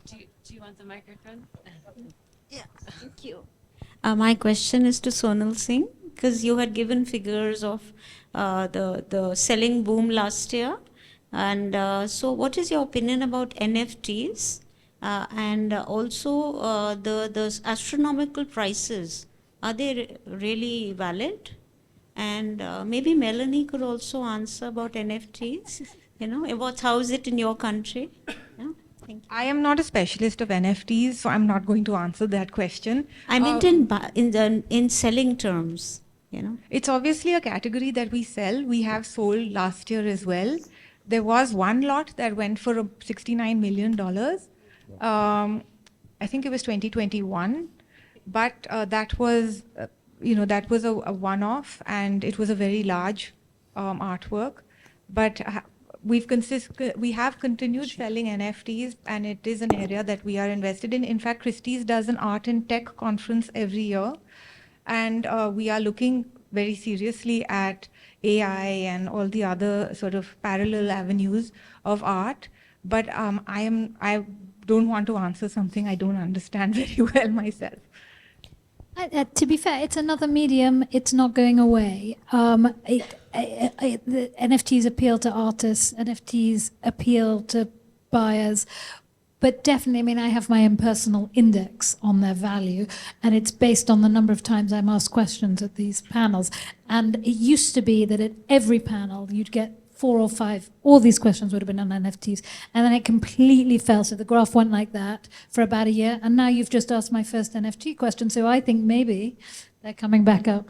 Do you want the microphone? Yeah, thank you. My question is to Sonal Singh, because you had given figures of the selling boom last year. And so what is your opinion about NFTs? And also the astronomical prices, are they really valid? And maybe Melanie could also answer about NFTs. How is it in your country? Yeah, thank you. I am not a specialist of NFTs, so I'm not going to answer that question. I meant in selling terms, It's obviously a category that we sell. We have sold last year as well. There was one lot that went for $69 million. I think it was 2021, but that was, that was a one-off, and it was a very large artwork. But we have continued selling NFTs, and it is an area that we are invested in. In fact, Christie's does an art and tech conference every year, and we are looking very seriously at AI and all the other sort of parallel avenues of art. But I don't want to answer something I don't understand very well myself. To be fair, it's another medium. It's not going away. The NFTs appeal to artists. NFTs appeal to buyers. But definitely, I have my own personal index on their value, and it's based on the number of times I'm asked questions at these panels. And it used to be that at every panel, you'd get 4 or 5, all these questions would have been on NFTs, and then it completely fell. So the graph went like that for about a year, and now you've just asked my first NFT question, so I think maybe they're coming back up.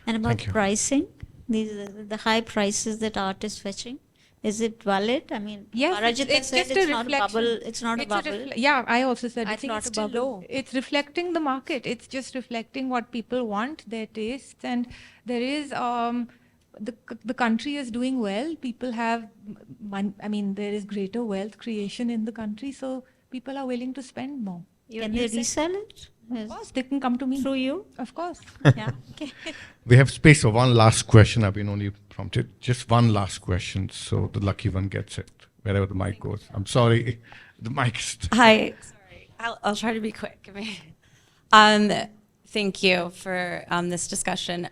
And about pricing, the high prices that art is fetching, is it valid? Yes, Aparajita said it's not a bubble. It's not a bubble. Yeah, I also said I it's think not it's a still bubble. low. It's reflecting the market. It's just reflecting what people want, their tastes, and there is the country is doing well. People have there is greater wealth creation in the country, so people are willing to spend more. Can they resell it? Of course, they can come to me. Through you? Of course. Yeah. Okay. We have space for one last question. I've been only prompted. Just one last question, so the lucky one gets it, wherever the mic goes. I'm sorry, the mic's... Hi. Sorry. I'll try to be quick. Thank you for this discussion.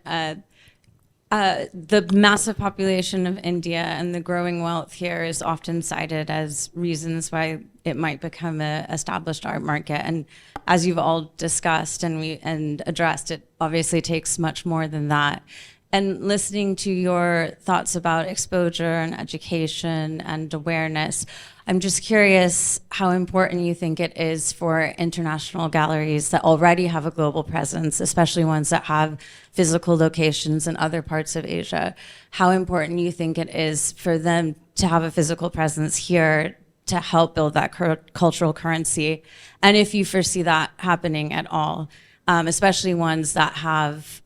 The massive population of India and the growing wealth here is often cited as reasons why it might become an established art market. And as you've all discussed and addressed, it obviously takes much more than that. And listening to your thoughts about exposure and education and awareness, I'm just curious how important you think it is for international galleries that already have a global presence, especially ones that have physical locations in other parts of Asia, how important you think it is for them to have a physical presence here to help build that cultural currency, and if you foresee that happening at all, especially ones that have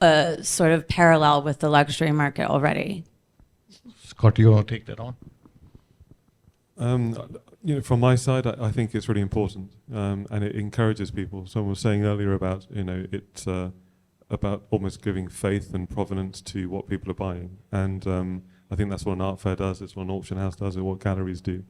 a sort of parallel with the luxury market already. Scott, you want to take that on? From my side, I think it's really important, and it encourages people. Someone was saying earlier about, it's about almost giving faith and provenance to what people are buying, and I think that's what an art fair does. It's what an auction house does, and what galleries do,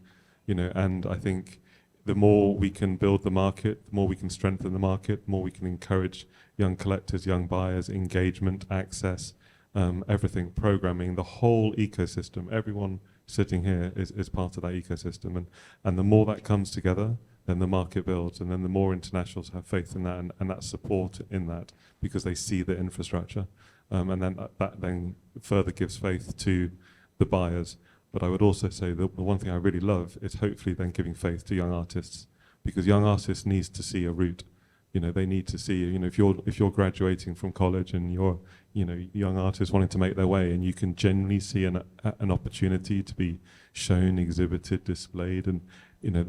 And I think the more we can build the market, the more we can strengthen the market, the more we can encourage young collectors, young buyers, engagement, access, everything, programming, the whole ecosystem. Everyone sitting here is part of that ecosystem, and the more that comes together, then the market builds, and then the more internationals have faith in that and that support in that, because they see the infrastructure, and then that then further gives faith to the buyers. But I would also say that the one thing I really love is hopefully then giving faith to young artists, because young artists needs to see a route. They need to see, if you're graduating from college and you're, young artists wanting to make their way, and you can genuinely see an opportunity to be shown, exhibited, displayed, and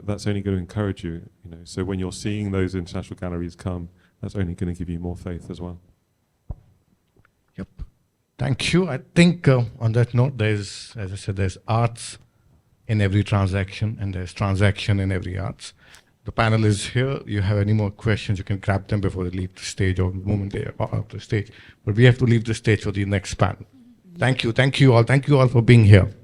that's only going to encourage you. So when you're seeing those international galleries come, that's only going to give you more faith as well. Yep. Thank you. I think on that note, as I said, there's arts in every transaction, and there's transaction in every arts. The panel is here. You have any more questions, you can grab them before they leave the stage or the moment they are off the stage. But we have to leave the stage for the next panel. Thank you. Thank you all. Thank you all for being here.